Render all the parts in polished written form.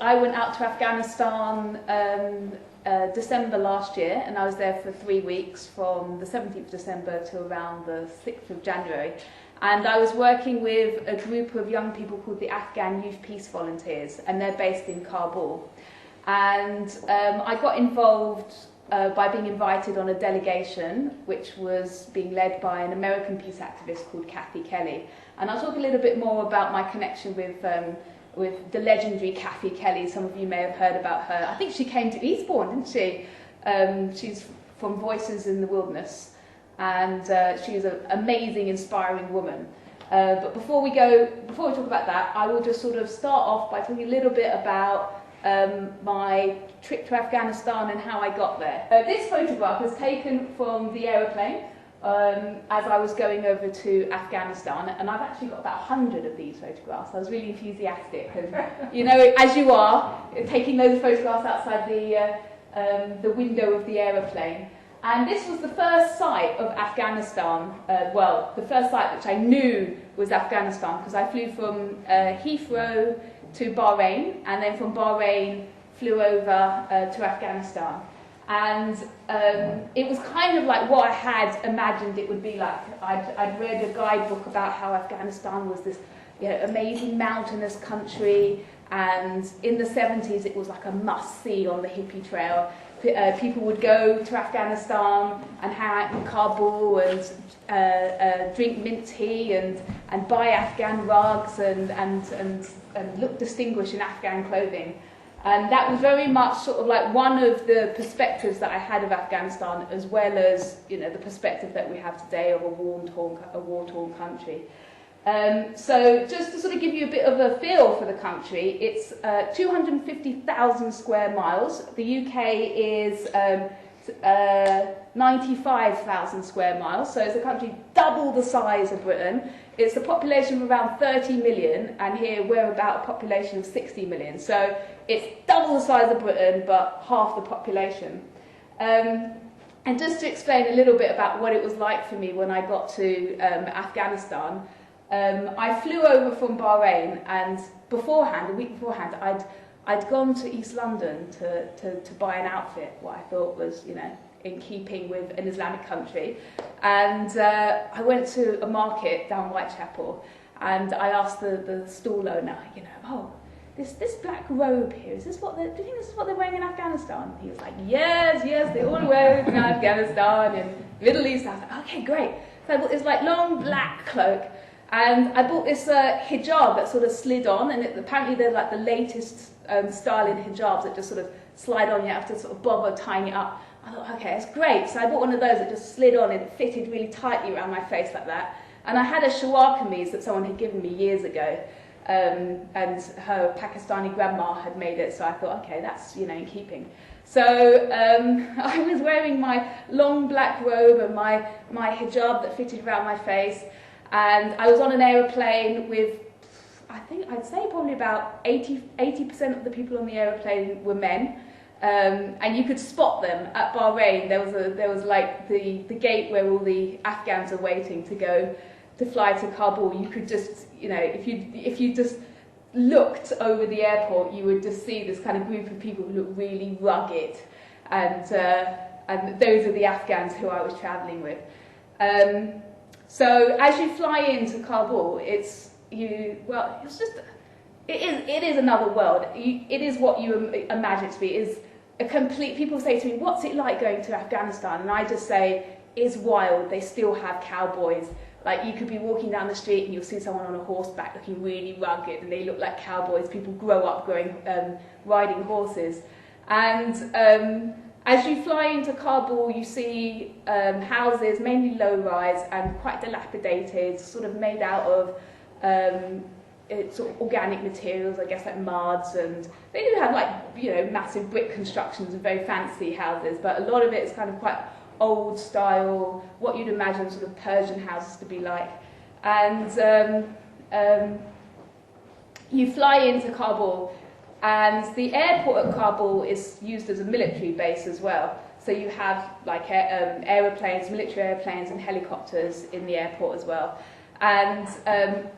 I went out to Afghanistan December last year, and I was there for 3 weeks from the 17th of December to around the 6th of January. And I was working with a group of young people called the Afghan Youth Peace Volunteers, and they're based in Kabul. And I got involved by being invited on a delegation which was being led by an American peace activist called Kathy Kelly. And I'll talk a little bit more about my connection with the legendary Kathy Kelly. Some of you may have heard about her. I think she came to Eastbourne, didn't she? She's from Voices in the Wilderness. And she's an amazing, inspiring woman. But before we talk about that, I will just sort of start off by talking a little bit about my trip to Afghanistan and how I got there. This photograph was taken from the aeroplane as I was going over to Afghanistan, and I've actually got about 100 of these photographs. I was really enthusiastic, and you know, as you are, taking those photographs outside the window of the aeroplane. And this was the first site of Afghanistan, well, the first site which I knew was Afghanistan, because I flew from Heathrow to Bahrain, and then from Bahrain flew over to Afghanistan. And it was kind of like what I had imagined it would be like. I'd read a guidebook about how Afghanistan was this amazing mountainous country, and in the 70s it was like a must-see on the hippie trail. People would go to Afghanistan and hang out in Kabul and drink mint tea and buy Afghan rugs and look distinguished in Afghan clothing. And that was very much sort of like one of the perspectives that I had of Afghanistan, as well as the perspective that we have today of a war-torn country. So just to sort of give you a bit of a feel for the country, it's 250,000 square miles. The UK is 95,000 square miles, so it's a country double the size of Britain. It's a population of around 30 million, and here we're about a population of 60 million. So it's double the size of Britain, but half the population. And just to explain a little bit about what it was like for me when I got to Afghanistan, I flew over from Bahrain, and a week beforehand, I'd gone to East London to buy an outfit, what I thought was, in keeping with an Islamic country. And I went to a market down Whitechapel, and I asked the stall owner, this black robe here, do you think this is what they're wearing in Afghanistan? He was like, yes, they all wear it in Afghanistan and Middle East. I was like, okay, great. So I bought this like long black cloak, and I bought this hijab that sort of slid on, and apparently they're like the latest style in hijabs that just sort of slide on. You have to sort of bother tying it up. I thought, okay, that's great. So I bought one of those that just slid on, and it fitted really tightly around my face like that. And I had a shalwar kameez that someone had given me years ago, and her Pakistani grandma had made it, so I thought, okay, that's in keeping. So I was wearing my long black robe and my hijab that fitted around my face, and I was on an aeroplane with, I think I'd say probably about 80% of the people on the aeroplane were men. And you could spot them at Bahrain. There was like the gate where all the Afghans are waiting to go to fly to Kabul. You could just, if you just looked over the airport, you would just see this kind of group of people who look really rugged, and those are the Afghans who I was travelling with. So as you fly into Kabul, it is another world. It is what you imagine it to be. It is a complete. People say to me, "What's it like going to Afghanistan?" And I just say, "It's wild. They still have cowboys. Like you could be walking down the street and you'll see someone on a horseback looking really rugged, and they look like cowboys. People grow up riding horses, and as you fly into Kabul, you see houses, mainly low-rise and quite dilapidated, sort of made out of sort of organic materials, I guess, like mards, and they do have massive brick constructions and very fancy houses, but a lot of it is kind of quite old style, what you'd imagine sort of Persian houses to be like. And you fly into Kabul, and the airport at Kabul is used as a military base as well. So you have like aeroplanes, military airplanes and helicopters in the airport as well. And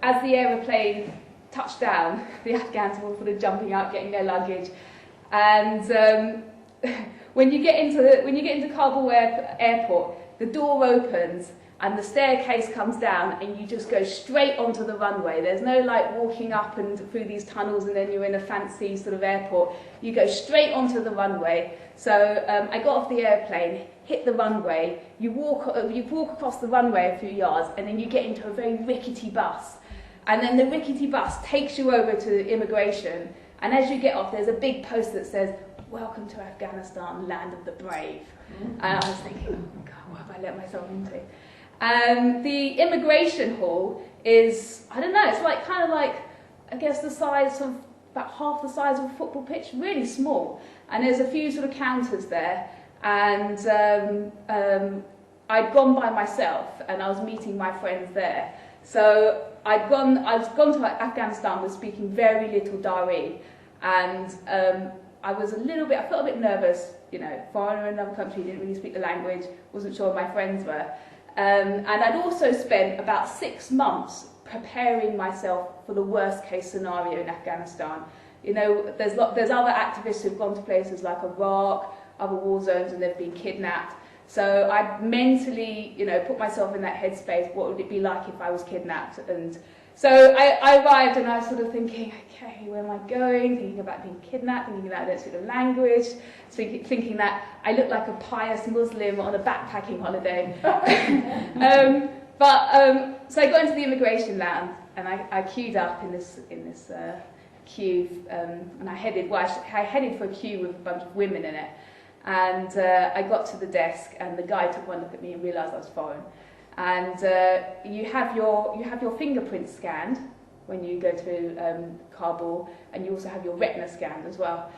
as the aeroplane touched down, the Afghans were all sort of jumping out, getting their luggage, and when you get into Kabul airport, the door opens and the staircase comes down, and you just go straight onto the runway. There's no like walking up and through these tunnels and then you're in a fancy sort of airport. You go straight onto the runway. So I got off the airplane, hit the runway, you walk across the runway a few yards, and then you get into a very rickety bus. And then the rickety bus takes you over to immigration, and as you get off, there's a big post that says, "Welcome to Afghanistan, land of the brave." And I was thinking, oh God, what have I let myself into? The immigration hall is, I don't know, it's like kind of like, I guess the size of, about half the size of a football pitch, really small. And there's a few sort of counters there. And I'd gone by myself, and I was meeting my friends there. So I'd gone to Afghanistan with speaking very little Dari, and I felt a bit nervous, you know, foreigner in another country, didn't really speak the language, wasn't sure who my friends were. And I'd also spent about 6 months preparing myself for the worst case scenario in Afghanistan. You know, there's other activists who've gone to places like Iraq, other war zones, and they've been kidnapped. So I'd mentally, you know, put myself in that headspace. What would it be like if I was kidnapped? And so I arrived, and I was sort of thinking, okay, where am I going? Thinking about being kidnapped, thinking that I don't speak the language, thinking that I look like a pious Muslim on a backpacking holiday. So I got into the immigration lounge, and I queued up in this queue, and I headed for a queue with a bunch of women in it. And I got to the desk, and the guy took one look at me and realised I was foreign. And you have your fingerprints scanned when you go to Kabul, and you also have your retina scanned as well.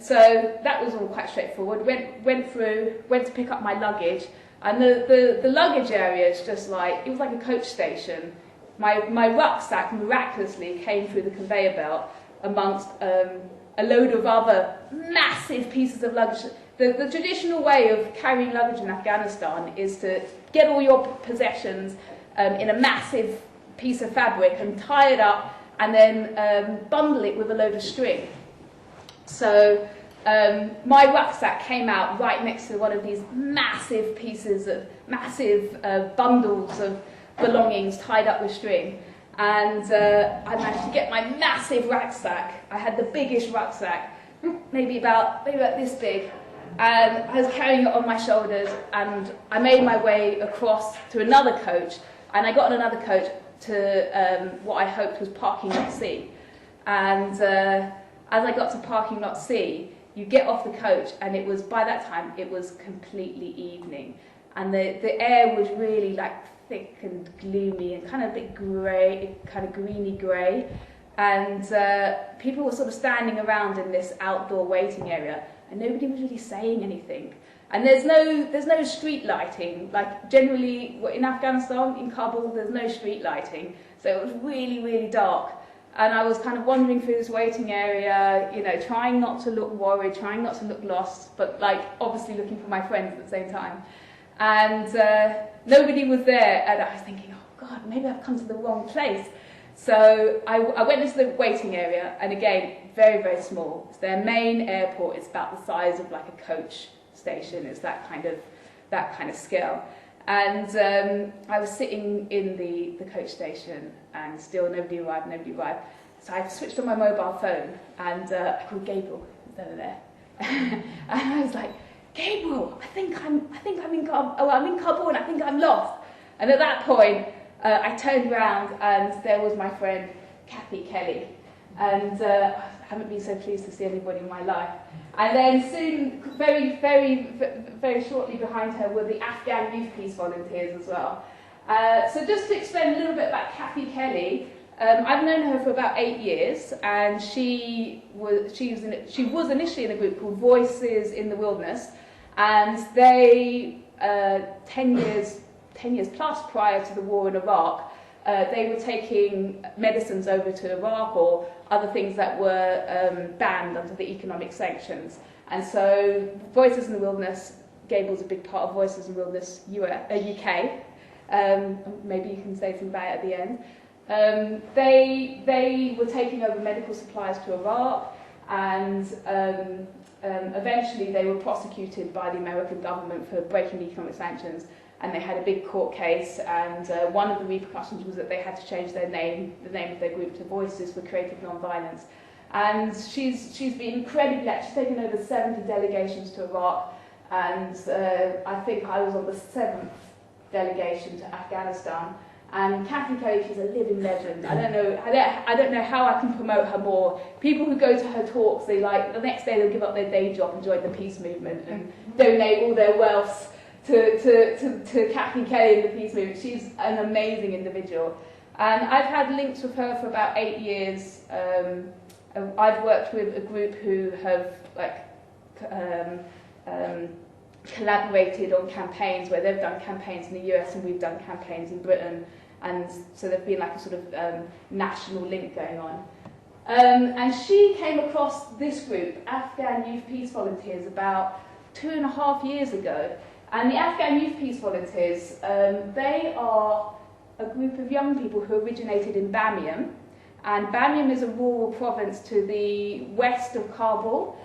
So that was all quite straightforward. Went to pick up my luggage, and the luggage area is just like, it was like a coach station. My rucksack miraculously came through the conveyor belt amongst a load of other massive pieces of luggage. The traditional way of carrying luggage in Afghanistan is to get all your possessions in a massive piece of fabric and tie it up, and then bundle it with a load of string. So my rucksack came out right next to one of these massive bundles of belongings tied up with string. And I managed to get my massive rucksack. I had the biggest rucksack, maybe about this big, and I was carrying it on my shoulders, and I made my way across to another coach, and I got on another coach to what I hoped was parking lot C. And as I got to parking lot C, you get off the coach, and by that time it was completely evening, and the air was really like thick and gloomy and kind of a bit grey, kind of greeny grey, and people were sort of standing around in this outdoor waiting area, and nobody was really saying anything. And there's no street lighting. Like generally in Afghanistan, in Kabul, there's no street lighting, so it was really, really dark. And I was kind of wandering through this waiting area, you know, trying not to look worried, trying not to look lost, but like obviously looking for my friends at the same time. And nobody was there, and I was thinking, oh God, maybe I've come to the wrong place. So I went into the waiting area, and again, very, very small. It's their main airport. It's about the size of like a coach station. It's that kind of scale. And I was sitting in the coach station, and still nobody arrived. So I switched on my mobile phone, and I called Gabriel, who's over there, and I was like, Gabriel, I think I'm in Kabul, and I think I'm lost. And at that point, I turned around, and there was my friend Kathy Kelly, and I haven't been so pleased to see anybody in my life. And then soon, very, very, very shortly behind her were the Afghan Youth Peace volunteers as well. So just to explain a little bit about Kathy Kelly, I've known her for about 8 years, and she was initially in a group called Voices in the Wilderness, and they 10 years plus prior to the war in Iraq, they were taking medicines over to Iraq or other things that were banned under the economic sanctions. And so Voices in the Wilderness, Gabriel's a big part of Voices in the Wilderness UK. Maybe you can say something about it at the end. They were taking over medical supplies to Iraq, and eventually they were prosecuted by the American government for breaking economic sanctions, and they had a big court case, and one of the repercussions was that they had to change the name of their group to Voices for Creative Nonviolence. And she's been incredibly active. She's taken over 70 delegations to Iraq, and I think I was on the 7th delegation to Afghanistan. And Kathy Kelly, she's a living legend. I don't know how I can promote her more. People who go to her talks, the next day they'll give up their day job and join the peace movement and donate all their wealth to Kathy Kelly and the peace movement. She's an amazing individual. And I've had links with her for about 8 years. I've worked with a group who have collaborated on campaigns where they've done campaigns in the US and we've done campaigns in Britain, and so there's been like a sort of national link going on. And she came across this group, Afghan Youth Peace Volunteers, about 2.5 years ago. And the Afghan Youth Peace Volunteers, they are a group of young people who originated in Bamyan. And Bamyan is a rural province to the west of Kabul.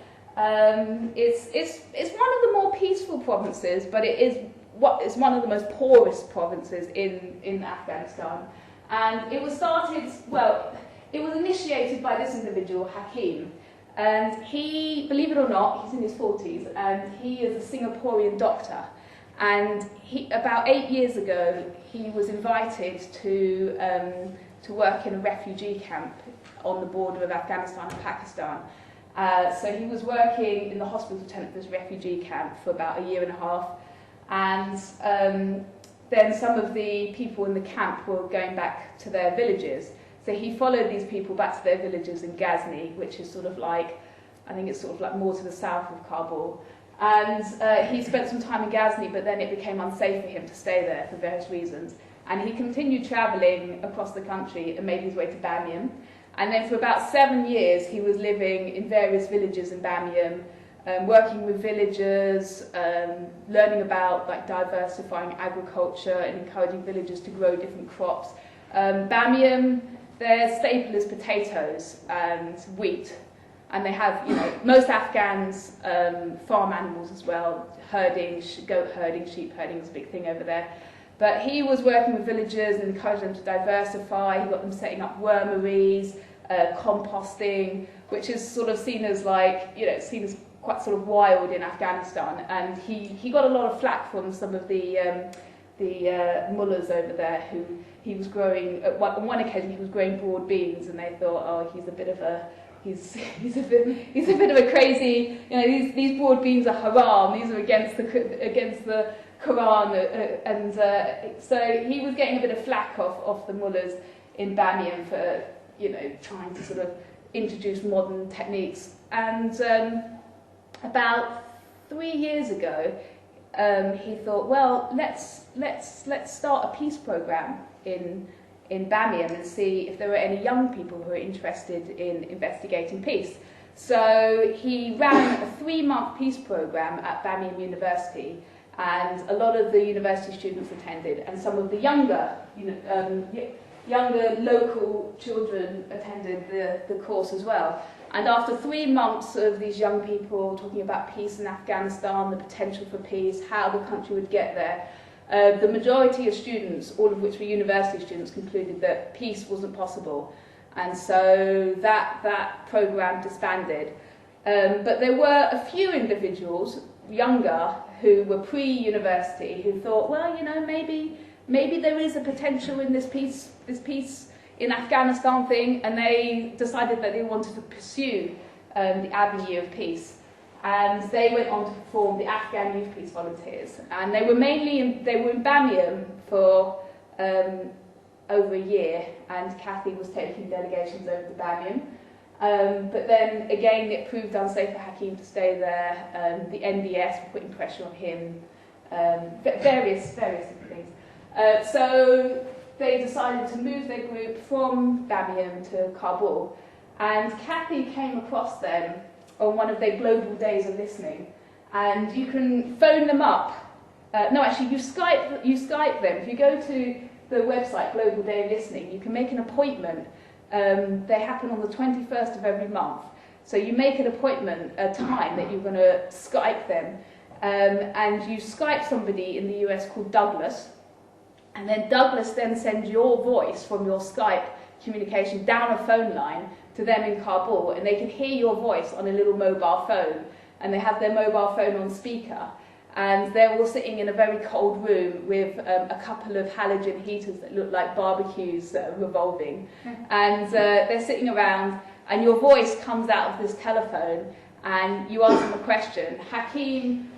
It's one of the more peaceful provinces, but it's one of the most poorest provinces in Afghanistan. And it was it was initiated by this individual, Hakim. And he, believe it or not, he's in his 40s, and he is a Singaporean doctor. And about 8 years ago, he was invited to work in a refugee camp on the border of Afghanistan and Pakistan. So he was working in the hospital tent of this refugee camp for about 1.5 years, and then some of the people in the camp were going back to their villages. So he followed these people back to their villages in Ghazni, which is I think it's more to the south of Kabul. And he spent some time in Ghazni, but then it became unsafe for him to stay there for various reasons. And he continued travelling across the country and made his way to Bamyan. And then for about 7 years, he was living in various villages in Bamyan, working with villagers, learning about diversifying agriculture and encouraging villagers to grow different crops. Bamyan, their staple is potatoes and wheat. And they have, most Afghans farm animals as well, herding, goat herding, sheep herding is a big thing over there. But he was working with villagers and encouraged them to diversify. He got them setting up wormeries, composting, which is sort of seen as seen as quite sort of wild in Afghanistan. And he got a lot of flack from some of the mullahs over there who he was growing. On one occasion, he was growing broad beans, and they thought, oh, he's a bit of a crazy. These broad beans are haram. These are against the Quran, and so he was getting a bit of flack off the mullahs in Bamyan for trying to sort of introduce modern techniques. And about 3 years ago, he thought, well, let's start a peace program in Bamyan and see if there were any young people who are interested in investigating peace. So he ran a 3-month peace program at Bamyan University. And a lot of the university students attended, and some of the younger local children attended the course as well. And after 3 months of these young people talking about peace in Afghanistan, the potential for peace, how the country would get there, the majority of students, all of which were university students, concluded that peace wasn't possible. And so that program disbanded. But there were a few individuals, younger, who were pre-university, who thought, well, maybe there is a potential in this peace in Afghanistan thing, and they decided that they wanted to pursue the avenue of peace. And they went on to form the Afghan Youth Peace Volunteers. And they were in Bamyan for over a year, and Kathy was taking delegations over to Bamyan. But then again, it proved unsafe for Hakim to stay there. The NDS were putting pressure on him, various different things. So they decided to move their group from Bamyan to Kabul. And Kathy came across them on one of their global days of listening. And you can phone them up. You Skype them. If you go to the website Global Day of Listening, you can make an appointment. They happen on the 21st of every month. So you make an appointment, a time that you're going to Skype them, and you Skype somebody in the US called Douglas, and then Douglas then sends your voice from your Skype communication down a phone line to them in Kabul, and they can hear your voice on a little mobile phone, and they have their mobile phone on speaker, and they're all sitting in a very cold room with a couple of halogen heaters that look like barbecues that are revolving, and they're sitting around, and your voice comes out of this telephone, and you ask them a question. Hakeem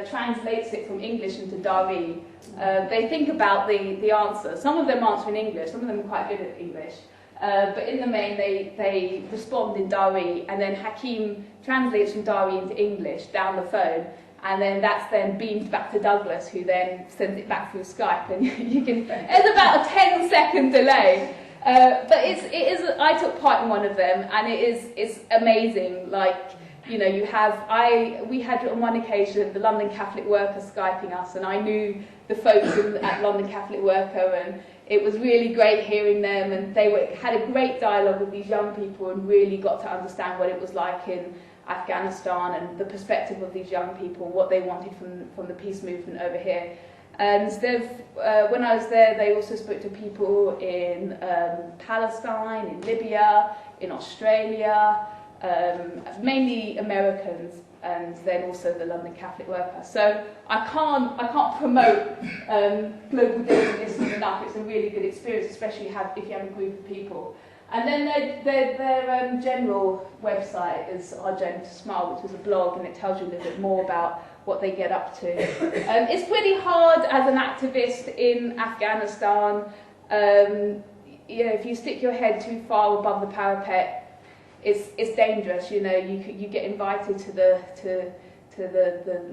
translates it from English into Dari. They think about the answer. Some of them answer in English, some of them are quite good at English. But in the main, they respond in Dari, and then Hakeem translates from Dari into English down the phone, and then that's then beamed back to Douglas, who then sends it back through Skype, and you can. There's about a 10-second delay, but it is. I took part in one of them, and it's amazing. Like, you know, we had on one occasion the London Catholic Worker Skyping us, and I knew the folks at London Catholic Worker, and it was really great hearing them, and they had a great dialogue with these young people and really got to understand what it was like in Afghanistan and the perspective of these young people, what they wanted from the peace movement over here. And when I was there, they also spoke to people in Palestine, in Libya, in Australia, mainly Americans, and then also the London Catholic Worker. So I can't promote Global Day of Listening enough. It's a really good experience, especially if you have a group of people. And then their general website is Argent to Smile, which is a blog, and it tells you a little bit more about what they get up to. It's pretty hard as an activist in Afghanistan. If you stick your head too far above the parapet, it's dangerous. You know, you get invited to the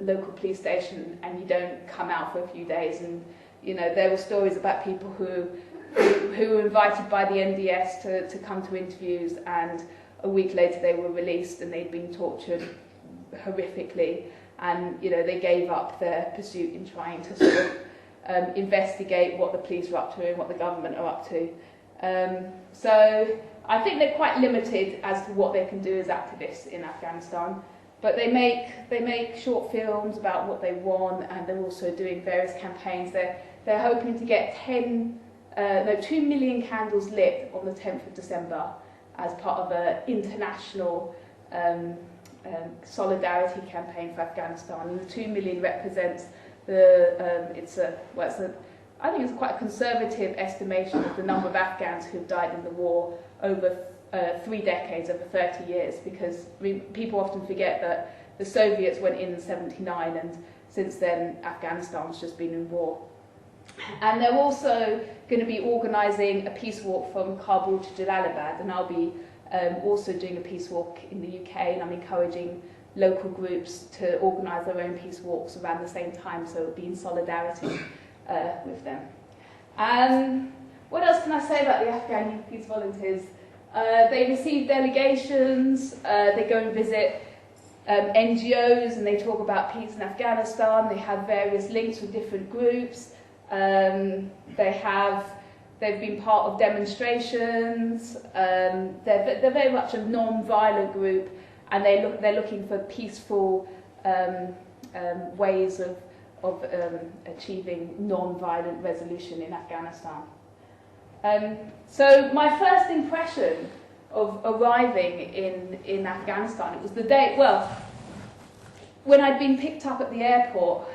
local police station and you don't come out for a few days. And you know, there were stories about people who were invited by the NDS to come to interviews, and a week later they were released and they'd been tortured horrifically, and you know, they gave up their pursuit in trying to sort of investigate what the police are up to and what the government are up to. So I think they're quite limited as to what they can do as activists in Afghanistan, but they make short films about what they want, and they're also doing various campaigns. They're hoping to get 2 million candles lit on the 10th of December as part of an international solidarity campaign for Afghanistan. And the 2 million represents I think it's quite a conservative estimation of the number of Afghans who've died in the war over 3 decades, over 30 years, because people often forget that the Soviets went in 1979, and since then Afghanistan's just been in war. And they're also going to be organising a peace walk from Kabul to Jalalabad, and I'll be also doing a peace walk in the UK, and I'm encouraging local groups to organise their own peace walks around the same time, so it'll be in solidarity with them. What else can I say about the Afghan Youth Peace Volunteers? They receive delegations, they go and visit NGOs, and they talk about peace in Afghanistan. They have various links with different groups. They've been part of demonstrations. They're very much a non-violent group, and they're looking for peaceful ways of achieving non-violent resolution in Afghanistan. So my first impression of arriving in Afghanistan, it was the day, when I'd been picked up at the airport.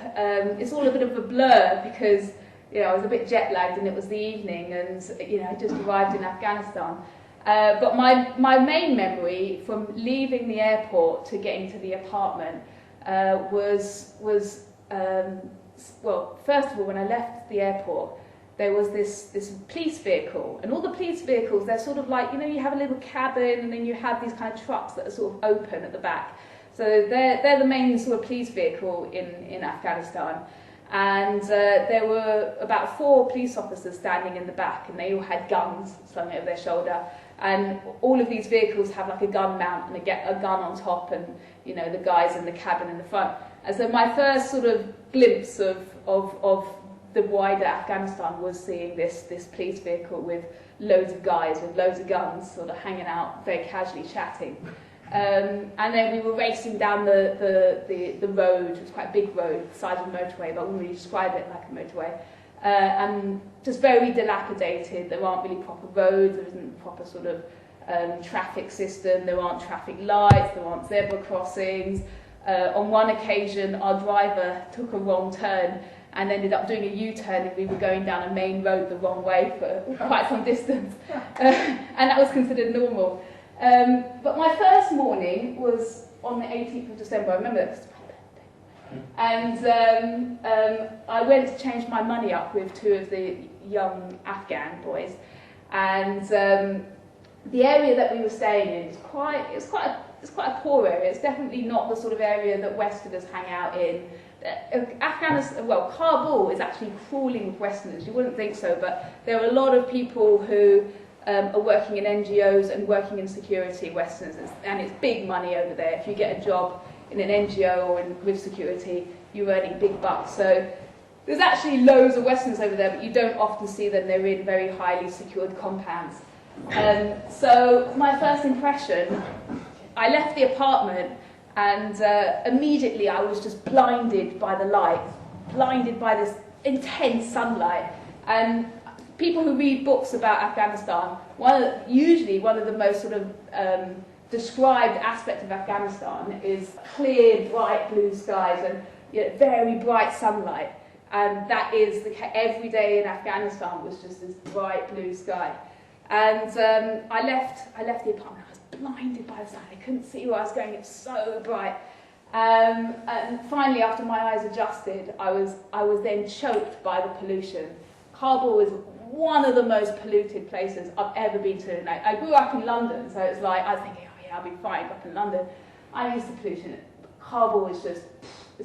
It's all a bit of a blur because, you know, I was a bit jet lagged and it was the evening, and you know, I just arrived in Afghanistan. But my main memory from leaving the airport to getting to the apartment was first of all, when I left the airport, there was this police vehicle, and all the police vehicles, they're sort of like, you know, you have a little cabin and then you have these kind of trucks that are sort of open at the back. So they're the main sort of police vehicle in Afghanistan. And there were about 4 police officers standing in the back, and they all had guns slung over their shoulder. And all of these vehicles have like a gun mount and a gun on top, and you know, the guys in the cabin in the front. And so my first sort of glimpse of the wider Afghanistan was seeing this police vehicle with loads of guys with loads of guns sort of hanging out very casually chatting. And then we were racing down the road. It was quite a big road, the size of a motorway, but I wouldn't really describe it like a motorway. And just very dilapidated. There aren't really proper roads, there isn't a proper sort of traffic system, there aren't traffic lights, there aren't zebra crossings. On one occasion, our driver took a wrong turn and ended up doing a U-turn, and we were going down a main road the wrong way for quite some distance. And that was considered normal. But my first morning was on the 18th of December, I remember it was my birthday. And I went to change my money up with two of the young Afghan boys. And the area that we were staying in is quite a poor area. It's definitely not the sort of area that Westerners hang out in. Afghanistan, well, Kabul is actually crawling with Westerners. You wouldn't think so, but there are a lot of people who are working in NGOs and working in security, Westerners, and it's big money over there. If you get a job in an NGO or with security, you're earning big bucks. So there's actually loads of Westerners over there, but you don't often see them. They're in very highly secured compounds. So my first impression, I left the apartment and immediately I was just blinded by the light, blinded by this intense sunlight. And people who read books about Afghanistan, usually one of the most sort of described aspects of Afghanistan is clear, bright blue skies and very bright sunlight. And that is every day in Afghanistan was just this bright blue sky. And I left the apartment. I was blinded by the sun. I couldn't see where I was going. It was so bright. And finally, after my eyes adjusted, I was then choked by the pollution. Kabul is one of the most polluted places I've ever been to. And I grew up in London, so it's like I was thinking, oh yeah, I'll be fine up in London. I'm used to pollution. Kabul is just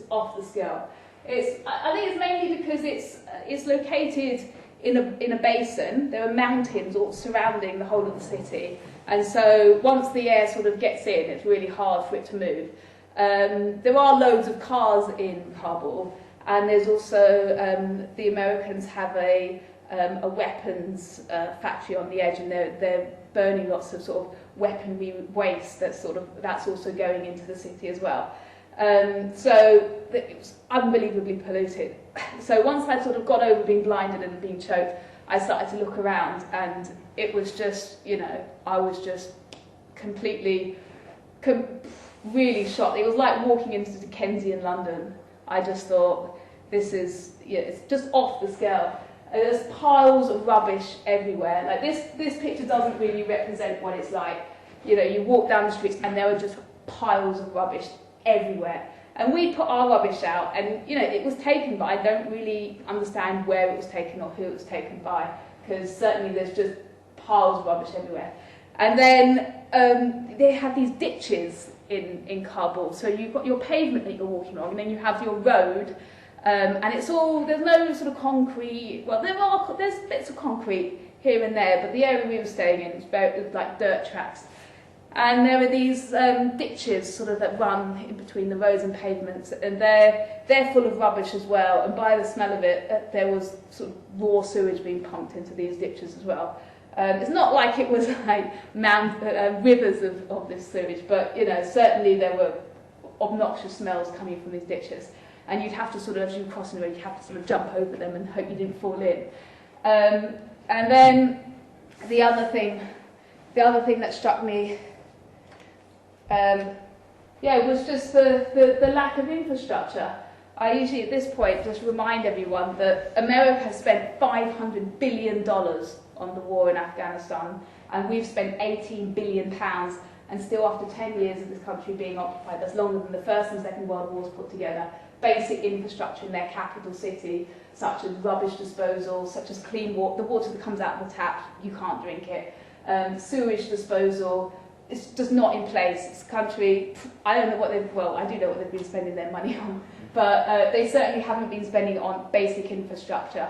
off the scale. I think it's mainly because it's located in a basin. There are mountains all surrounding the whole of the city, and so once the air sort of gets in, it's really hard for it to move. There are loads of cars in Kabul, and there's also the Americans have a weapons factory on the edge, and they're burning lots of sort of weaponry waste that's also going into the city as well. So it was unbelievably polluted. So once I sort of got over being blinded and being choked, I started to look around, and it was just, I was just completely, really shocked. It was like walking into Dickensian London. I just thought, it's just off the scale. There's piles of rubbish everywhere. Like this picture doesn't really represent what it's like. You walk down the streets and there are just piles of rubbish everywhere. And we put our rubbish out, and it was taken, but I don't really understand where it was taken or who it was taken by, because certainly there's just piles of rubbish everywhere. And then they have these ditches in Kabul, so you've got your pavement that you're walking on, and then you have your road, and there's no sort of concrete. Well, there's bits of concrete here and there, but the area we were staying in was like dirt tracks. And there are these ditches sort of that run in between the roads and pavements, and they're full of rubbish as well. And by the smell of it, there was sort of raw sewage being pumped into these ditches as well. It's not like it was like rivers of this sewage, but certainly there were obnoxious smells coming from these ditches. And you'd have to sort of, as you were crossing the road, you'd have to sort of jump over them and hope you didn't fall in. And then the other thing that struck me. Was just the lack of infrastructure. I usually at this point just remind everyone that America has spent $500 billion on the war in Afghanistan, and we've spent £18 billion, and still after 10 years of this country being occupied, that's longer than the First and Second World Wars put together, basic infrastructure in their capital city, such as rubbish disposal, such as clean water, the water that comes out of the tap, you can't drink it, sewage disposal, it's just not in place. This country, I don't know what I do know what they've been spending their money on, but they certainly haven't been spending it on basic infrastructure.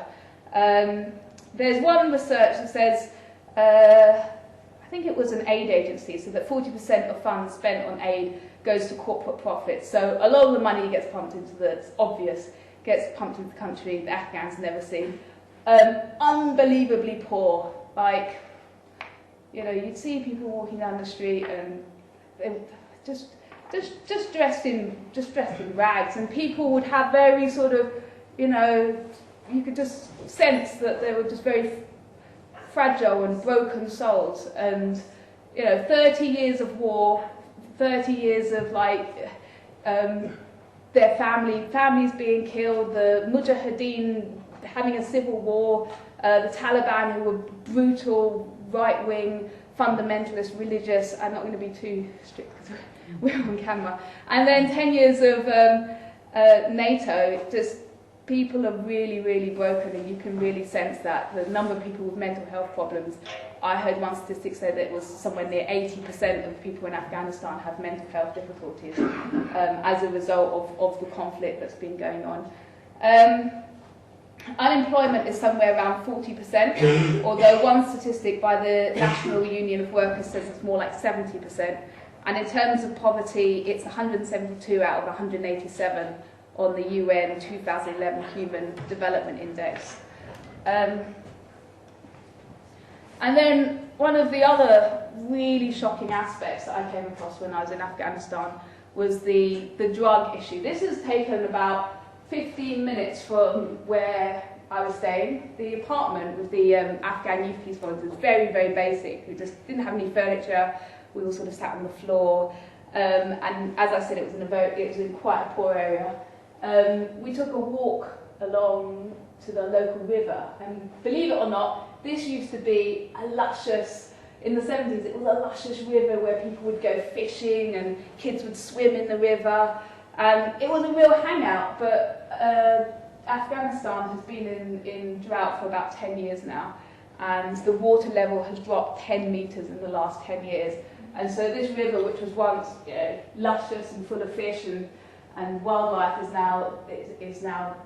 There's one research that says, I think it was an aid agency, so that 40% of funds spent on aid goes to corporate profits. So a lot of the money gets pumped into it's obvious, gets pumped into the country, the Afghans never see. Unbelievably poor. Like, you'd see people walking down the street and they just dressed in rags, and people would have very sort of, you could just sense that they were just very fragile and broken souls. And 30 years of war, 30 years of their families being killed, the Mujahideen having a civil war, the Taliban, who were brutal, right-wing, fundamentalist, religious. I'm not going to be too strict because we're on camera. And then 10 years of NATO. Just people are really, really broken, and you can really sense that. The number of people with mental health problems, I heard one statistic say that it was somewhere near 80% of people in Afghanistan have mental health difficulties as a result of the conflict that's been going on. Unemployment is somewhere around 40%, although one statistic by the National Union of Workers says it's more like 70%. And in terms of poverty, it's 172 out of 187 on the UN 2011 Human Development Index. And then one of the other really shocking aspects that I came across when I was in Afghanistan was the drug issue. This has taken about 15 minutes from where I was staying. The apartment with the Afghan Youth Peace Volunteers was very, very basic. We just didn't have any furniture. We all sort of sat on the floor. And as I said, it was in quite a poor area. We took a walk along to the local river, and believe it or not, this used to be a luscious, in the 70s, it was a luscious river where people would go fishing and kids would swim in the river. It was a real hangout, but Afghanistan has been in drought for about 10 years now, and the water level has dropped 10 metres in the last 10 years. And so this river, which was once luscious and full of fish and wildlife, is now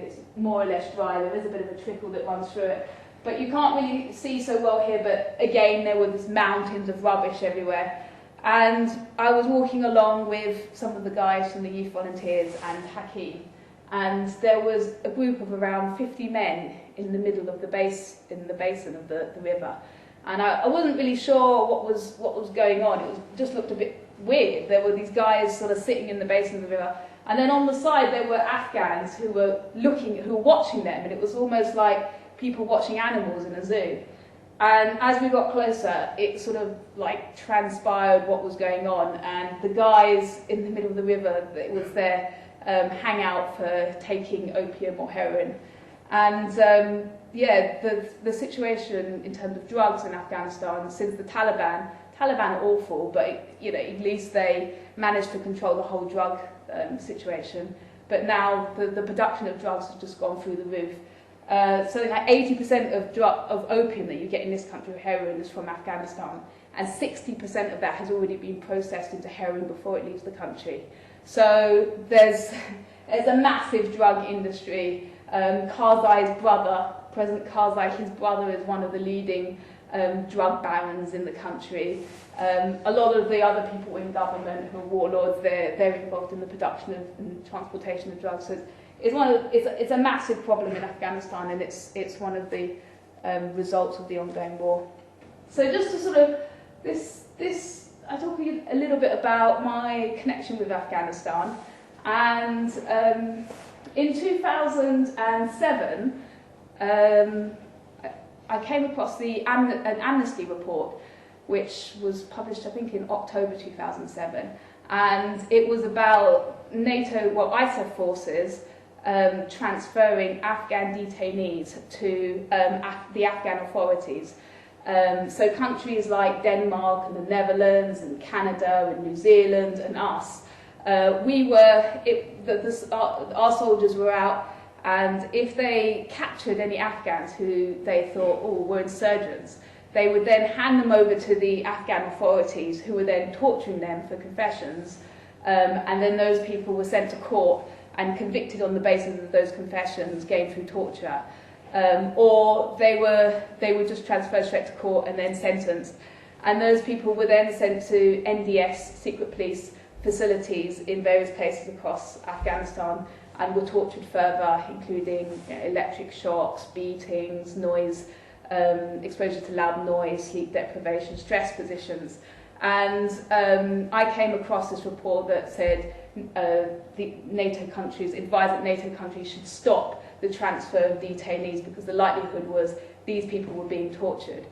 it's more or less dry. There is a bit of a trickle that runs through it, but you can't really see so well here. But again, there were these mountains of rubbish everywhere. And I was walking along with some of the guys from the youth volunteers and Hakeem, and there was a group of around 50 men in the middle of the basin of the river. And I wasn't really sure what was going on. It just looked a bit weird. There were these guys sort of sitting in the basin of the river, and then on the side there were Afghans who were watching them, and it was almost like people watching animals in a zoo. And as we got closer, it sort of like transpired what was going on, and the guys in the middle of the river, it was their hangout for taking opium or heroin. And the situation in terms of drugs in Afghanistan since the Taliban are awful, but at least they managed to control the whole drug situation. But now the production of drugs has just gone through the roof. So like 80% of opium that you get in this country, heroin, is from Afghanistan, and 60% of that has already been processed into heroin before it leaves the country. So there's a massive drug industry. Karzai's brother, President Karzai, his brother is one of the leading drug barons in the country. A lot of the other people in government who are warlords, they're involved in the production and transportation of drugs. So it's a massive problem in Afghanistan, and it's one of the results of the ongoing war. So just to sort of I talk a little bit about my connection with Afghanistan, and in 2007 I came across an Amnesty report, which was published, I think, in October 2007, and it was about ISAF forces transferring Afghan detainees to the Afghan authorities. So countries like Denmark and the Netherlands and Canada and New Zealand and us, our soldiers were out, and if they captured any Afghans who they thought were insurgents, they would then hand them over to the Afghan authorities, who were then torturing them for confessions, and then those people were sent to court and convicted on the basis of those confessions gained through torture, or they were just transferred straight to court and then sentenced, and those people were then sent to NDS secret police facilities in various places across Afghanistan, and were tortured further, including electric shocks, beatings, noise, exposure to loud noise, sleep deprivation, stress positions. And I came across this report that said the NATO countries, advised that NATO countries should stop the transfer of detainees because the likelihood was these people were being tortured.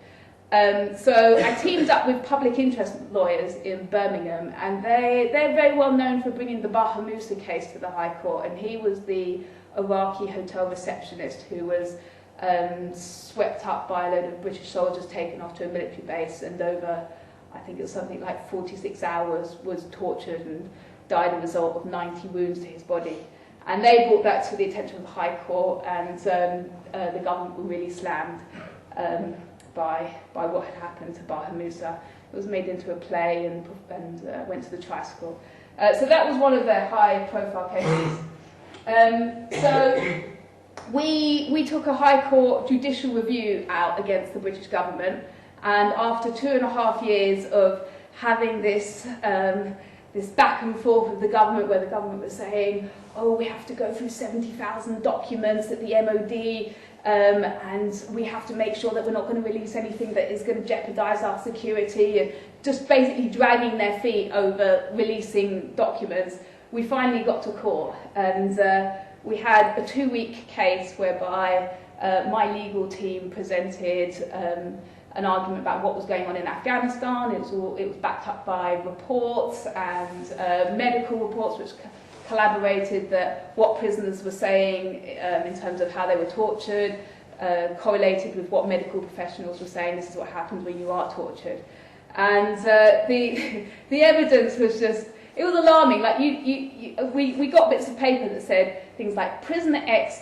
So I teamed up with public interest lawyers in Birmingham, and they're very well known for bringing the Baha Musa case to the High Court, and he was the Iraqi hotel receptionist who was swept up by a load of British soldiers taken off to a military base, and over, I think it was something like 46 hours, was tortured and died as a result of 90 wounds to his body. And they brought that to the attention of the High Court, and the government were really slammed by what had happened to Baha Musa. It was made into a play and went to the tricycle. So that was one of their high-profile cases. So we took a High Court judicial review out against the British government, and after 2.5 years of having this back and forth with the government, where the government was saying, oh, we have to go through 70,000 documents at the MOD, and we have to make sure that we're not going to release anything that is going to jeopardise our security, and just basically dragging their feet over releasing documents, we finally got to court. And we had a 2-week case whereby my legal team presented an argument about what was going on in Afghanistan. It was backed up by reports and medical reports which collaborated that what prisoners were saying in terms of how they were tortured correlated with what medical professionals were saying. This is what happens when you are tortured. And the evidence was just, it was alarming. Like we got bits of paper that said things like prisoner X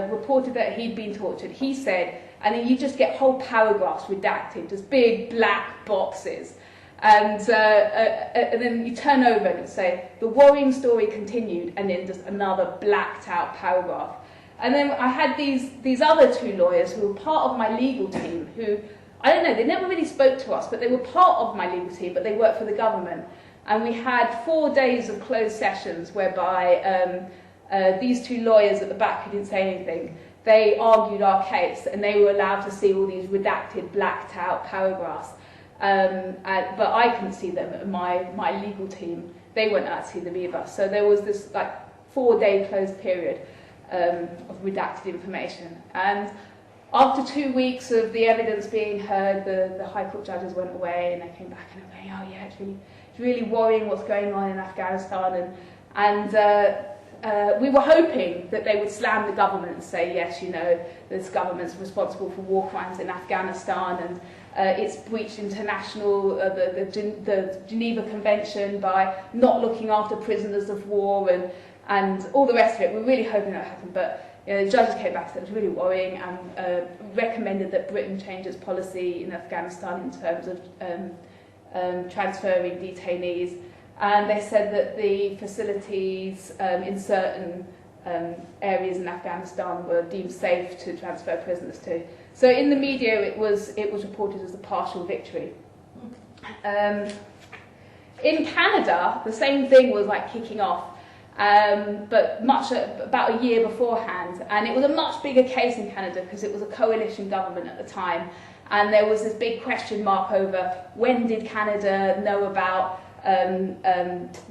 reported that he'd been tortured. He said, and then you just get whole paragraphs redacted, just big black boxes. And then you turn over and say, the worrying story continued, and then just another blacked out paragraph. And then I had these other 2 lawyers who were part of my legal team who, I don't know, they never really spoke to us, but they were part of my legal team, but they worked for the government. And we had 4 days of closed sessions whereby these 2 lawyers at the back who didn't say anything, they argued our case, and they were allowed to see all these redacted, blacked out paragraphs. But I couldn't see them, and my legal team, they weren't allowed to see them either. So there was this 4-day closed period of redacted information. And after 2 weeks of the evidence being heard, the High Court judges went away, and they came back and they were going, oh yeah, it's really worrying what's going on in Afghanistan. And we were hoping that they would slam the government and say, yes, this government's responsible for war crimes in Afghanistan, and it's breached international, the Geneva Convention by not looking after prisoners of war and all the rest of it. We were really hoping that would happen, but the judges came back and said it was really worrying, and recommended that Britain change its policy in Afghanistan in terms of transferring detainees. And they said that the facilities in certain areas in Afghanistan were deemed safe to transfer prisoners to. So in the media it was reported as a partial victory. In Canada, the same thing was kicking off, but about a year beforehand. And it was a much bigger case in Canada because it was a coalition government at the time. And there was this big question mark over when did Canada know about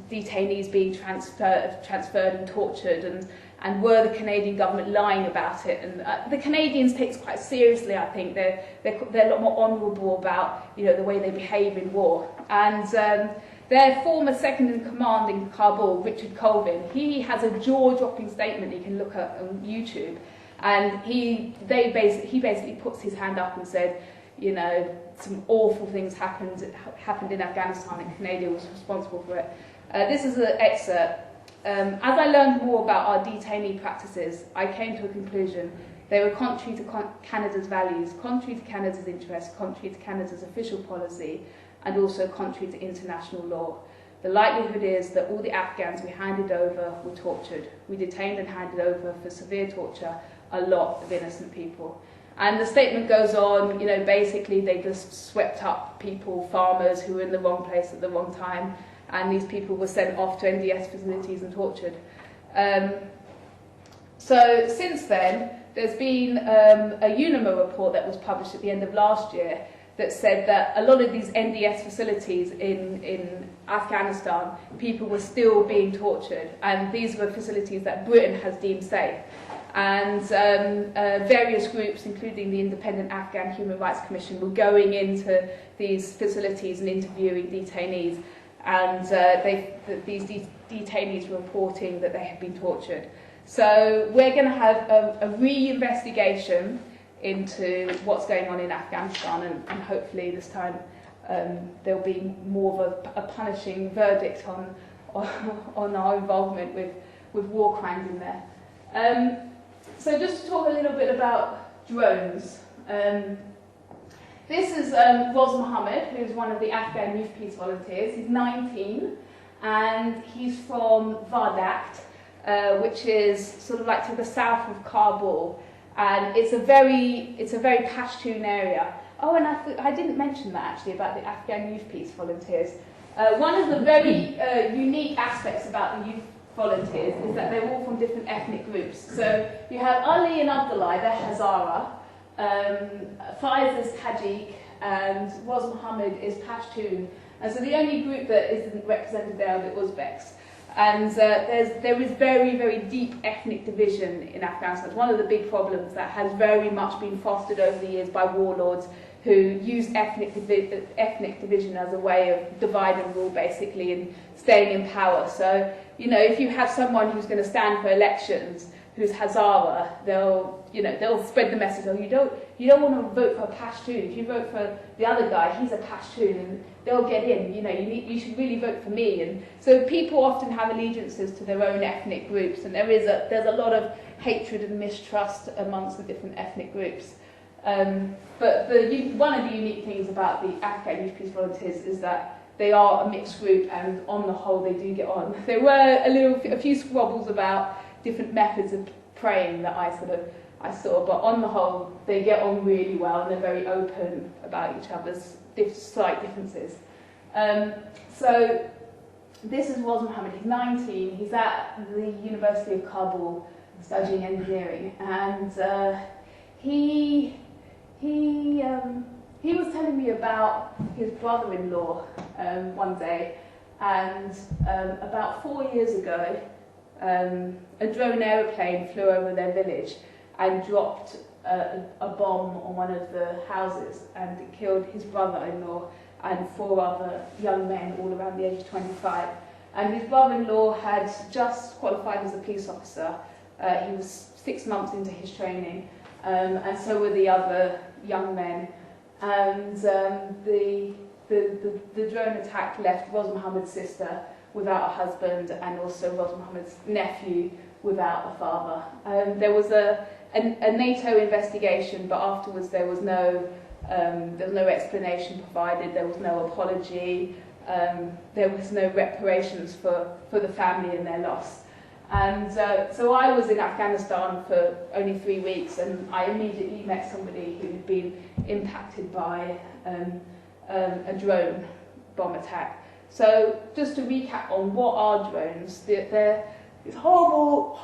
detainees being transferred and tortured, and were the Canadian government lying about it? And the Canadians take it quite seriously. I think they're a lot more honourable about the way they behave in war. And their former second in command in Kabul, Richard Colvin, he has a jaw-dropping statement you can look at on YouTube, and he basically puts his hand up and said, some awful things happened in Afghanistan, and Canada was responsible for it. This is an excerpt. As I learned more about our detainee practices, I came to a conclusion. They were contrary to Canada's values, contrary to Canada's interests, contrary to Canada's official policy, and also contrary to international law. The likelihood is that all the Afghans we handed over were tortured. We detained and handed over for severe torture a lot of innocent people. And the statement goes on, basically they just swept up people, farmers who were in the wrong place at the wrong time, and these people were sent off to NDS facilities and tortured. So since then, there's been a UNAMA report that was published at the end of last year that said that a lot of these NDS facilities in Afghanistan, people were still being tortured, and these were facilities that Britain has deemed safe. And various groups, including the Independent Afghan Human Rights Commission, were going into these facilities and interviewing detainees, and these detainees were reporting that they had been tortured. So we're going to have a re-investigation into what's going on in Afghanistan, and hopefully this time there'll be more of a punishing verdict on our involvement with war crimes in there. So just to talk a little bit about drones. This is Roz Mohammed, who's one of the Afghan Youth Peace Volunteers. He's 19, and he's from Vardakt, which is sort of like to the south of Kabul, and it's a very Pashtun area. Oh, and I didn't mention that actually about the Afghan Youth Peace Volunteers. One of the very unique aspects about the youth volunteers is that they're all from different ethnic groups. So you have Ali and Abdullah, they're Hazara, Faiz is Tajik, and Roz Mohammed is Pashtun. And so the only group that isn't represented there are the Uzbeks. And there is very, very deep ethnic division in Afghanistan. It's one of the big problems that has very much been fostered over the years by warlords who use ethnic division as a way of divide and rule, basically, and staying in power. So, you know, if you have someone who's going to stand for elections who's Hazara, they'll spread the message, oh, you don't want to vote for a Pashtun. If you vote for the other guy, he's a Pashtun, and they'll get in. You know, you should really vote for me. And so people often have allegiances to their own ethnic groups, and there's a lot of hatred and mistrust amongst the different ethnic groups. But one of the unique things about the Afghan Youth Peace Volunteers is that they are a mixed group, and on the whole they do get on. There were a few squabbles about different methods of praying that I saw, but on the whole they get on really well, and they're very open about each other's slight differences. So this is Roz Mohammed. He's 19. He's at the University of Kabul studying engineering, and he was telling me about his brother-in-law one day, and about 4 years ago, a drone aeroplane flew over their village and dropped a bomb on one of the houses, and it killed his brother-in-law and 4 other young men, all around the age of 25. And his brother-in-law had just qualified as a police officer. He was 6 months into his training, and so were the other young men. And the drone attack left Roz Mohammed's sister without a husband, and also Roz Mohammed's nephew without a father. There was a NATO investigation, but afterwards there was no explanation provided. There was no apology. There was no reparations for the family and their loss. And so I was in Afghanistan for only 3 weeks, and I immediately met somebody who had been impacted by a drone bomb attack. So just to recap on what are drones, they're these horrible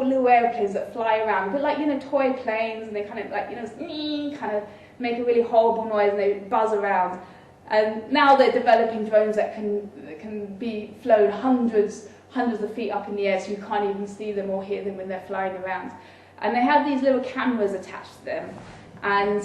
little airplanes that fly around, but like, toy planes, and they kind of like, kind of make a really horrible noise, and they buzz around. And now they're developing drones that can be flown hundreds of feet up in the air, so you can't even see them or hear them when they're flying around. And they have these little cameras attached to them, and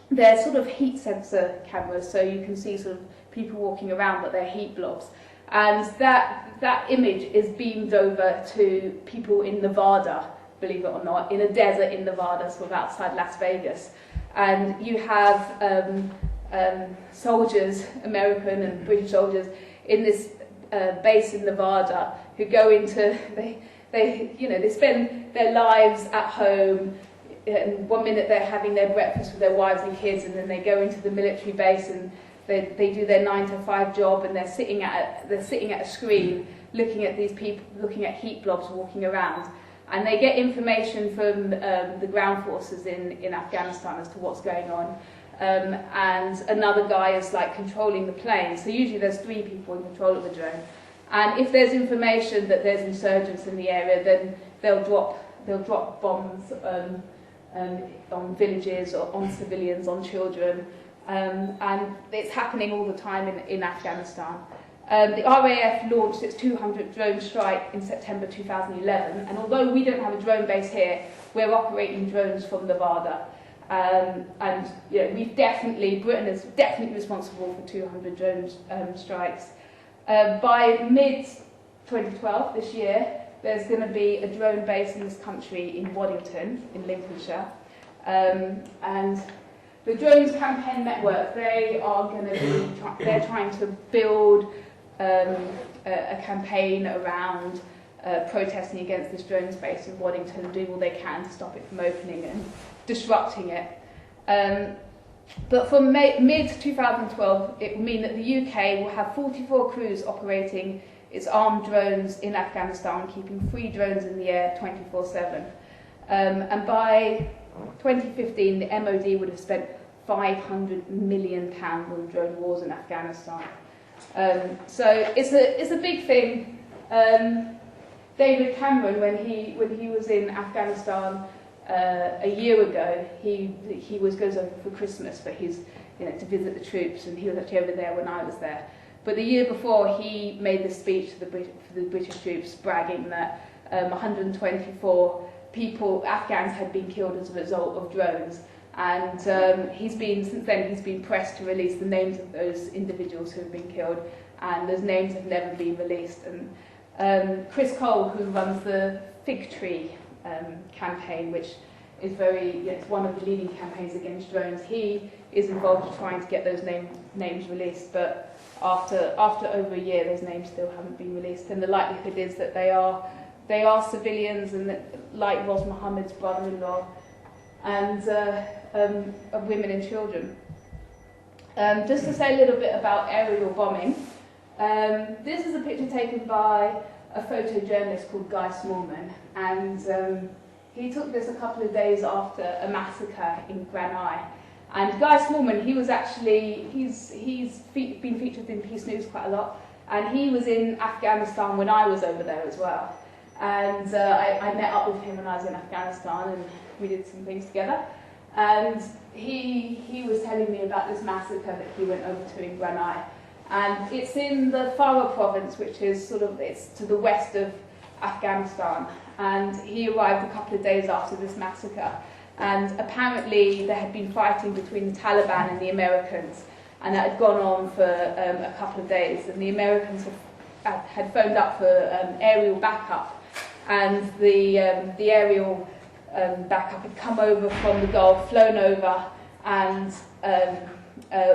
they're sort of heat sensor cameras, so you can see sort of people walking around, but they're heat blobs. And that image is beamed over to people in Nevada, believe it or not, in a desert in Nevada, sort of outside Las Vegas. And you have soldiers, American and British soldiers, in this base in Nevada who go into, they spend their lives at home, and 1 minute they're having their breakfast with their wives and kids, and then they go into the military base and they do their 9-to-5 job, and they're sitting at a screen looking at these people, looking at heat blobs walking around, and they get information from the ground forces in Afghanistan as to what's going on. And another guy is like controlling the plane. So usually there's 3 people in control of the drone. And if there's information that there's insurgents in the area, then they'll drop bombs on villages or on civilians, on children, and it's happening all the time in Afghanistan. The RAF launched its 200th drone strike in September 2011, and although we don't have a drone base here, we're operating drones from Nevada. And Britain is definitely responsible for 200 drone strikes. By mid-2012, this year, there's going to be a drone base in this country in Waddington, in Lincolnshire. And the Drones Campaign Network, they're trying to build a campaign around protesting against this drones base in Waddington and doing all they can to stop it from opening and disrupting it. But from mid-2012, it will mean that the UK will have 44 crews operating its armed drones in Afghanistan, keeping 3 drones in the air 24/7. And by 2015, the MOD would have spent £500 million on drone wars in Afghanistan. So it's a big thing. David Cameron, when he was in Afghanistan a year ago, he goes over for Christmas for to visit the troops, and he was actually over there when I was there. But the year before, he made this speech to the British troops, bragging that 124 Afghans had been killed as a result of drones. And since then he's been pressed to release the names of those individuals who have been killed, and those names have never been released. And Chris Cole, who runs the Fig Tree campaign, which is it's one of the leading campaigns against drones, he is involved in trying to get those names released. But after over a year, those names still haven't been released, and the likelihood is that they are civilians, and that, like Ros Mohammed's brother-in-law, and women and children. Just to say a little bit about aerial bombing, this is a picture taken by a photojournalist called Guy Smallman, and he took this a couple of days after a massacre in Granai. And Guy Smallman, he's been featured in Peace News quite a lot, and he was in Afghanistan when I was over there as well. And I met up with him when I was in Afghanistan, and we did some things together. And he was telling me about this massacre that he went over to in Granai. And it's in the Farah province, which is it's to the west of Afghanistan. And he arrived a couple of days after this massacre. And apparently there had been fighting between the Taliban and the Americans, and that had gone on for a couple of days. And the Americans had phoned up for aerial backup, and the aerial backup had come over from the Gulf, flown over, and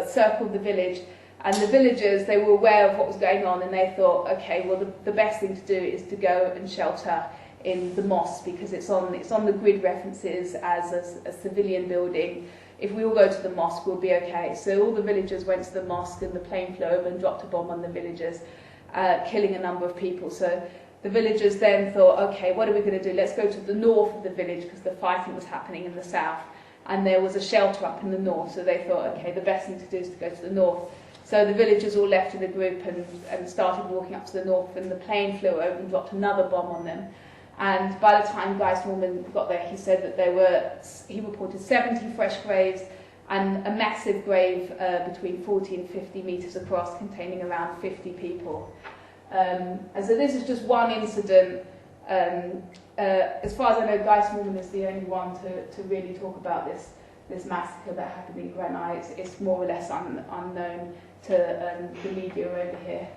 circled the village. And the villagers, they were aware of what was going on, and they thought, okay, well, the best thing to do is to go and shelter in the mosque, because it's on the grid references as a civilian building. If we all go to the mosque, we'll be okay. So all the villagers went to the mosque, and the plane flew over and dropped a bomb on the villagers, killing a number of people. So the villagers then thought, okay, what are we going to do? Let's go to the north of the village, because the fighting was happening in the south, and there was a shelter up in the north. So they thought, okay, the best thing to do is to go to the north. So the villagers all left in a group and started walking up to the north, and the plane flew over and dropped another bomb on them. And by the time Guy Smallman got there, he said that he reported 70 fresh graves, and a massive grave between 40 and 50 metres across, containing around 50 people. And so this is just one incident. As far as I know, Guy Smallman is the only one to really talk about this massacre that happened in Granai. It's more or less unknown to the media over here.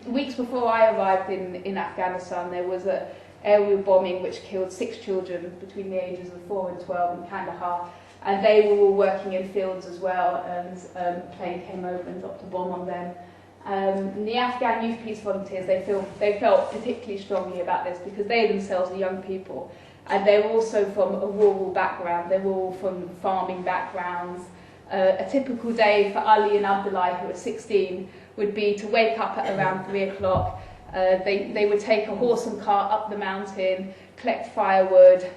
Weeks before I arrived in Afghanistan, there was an aerial bombing which killed 6 children between the ages of 4 and 12 in Kandahar, and they were all working in fields as well, and a plane came over and dropped a bomb on them. And the Afghan Youth Peace Volunteers, they felt particularly strongly about this, because they themselves are young people, and they were also from a rural background. They were all from farming backgrounds. A typical day for Ali and Abdullah, who were 16, would be to wake up at around 3 o'clock. They would take a horse and cart up the mountain, collect firewood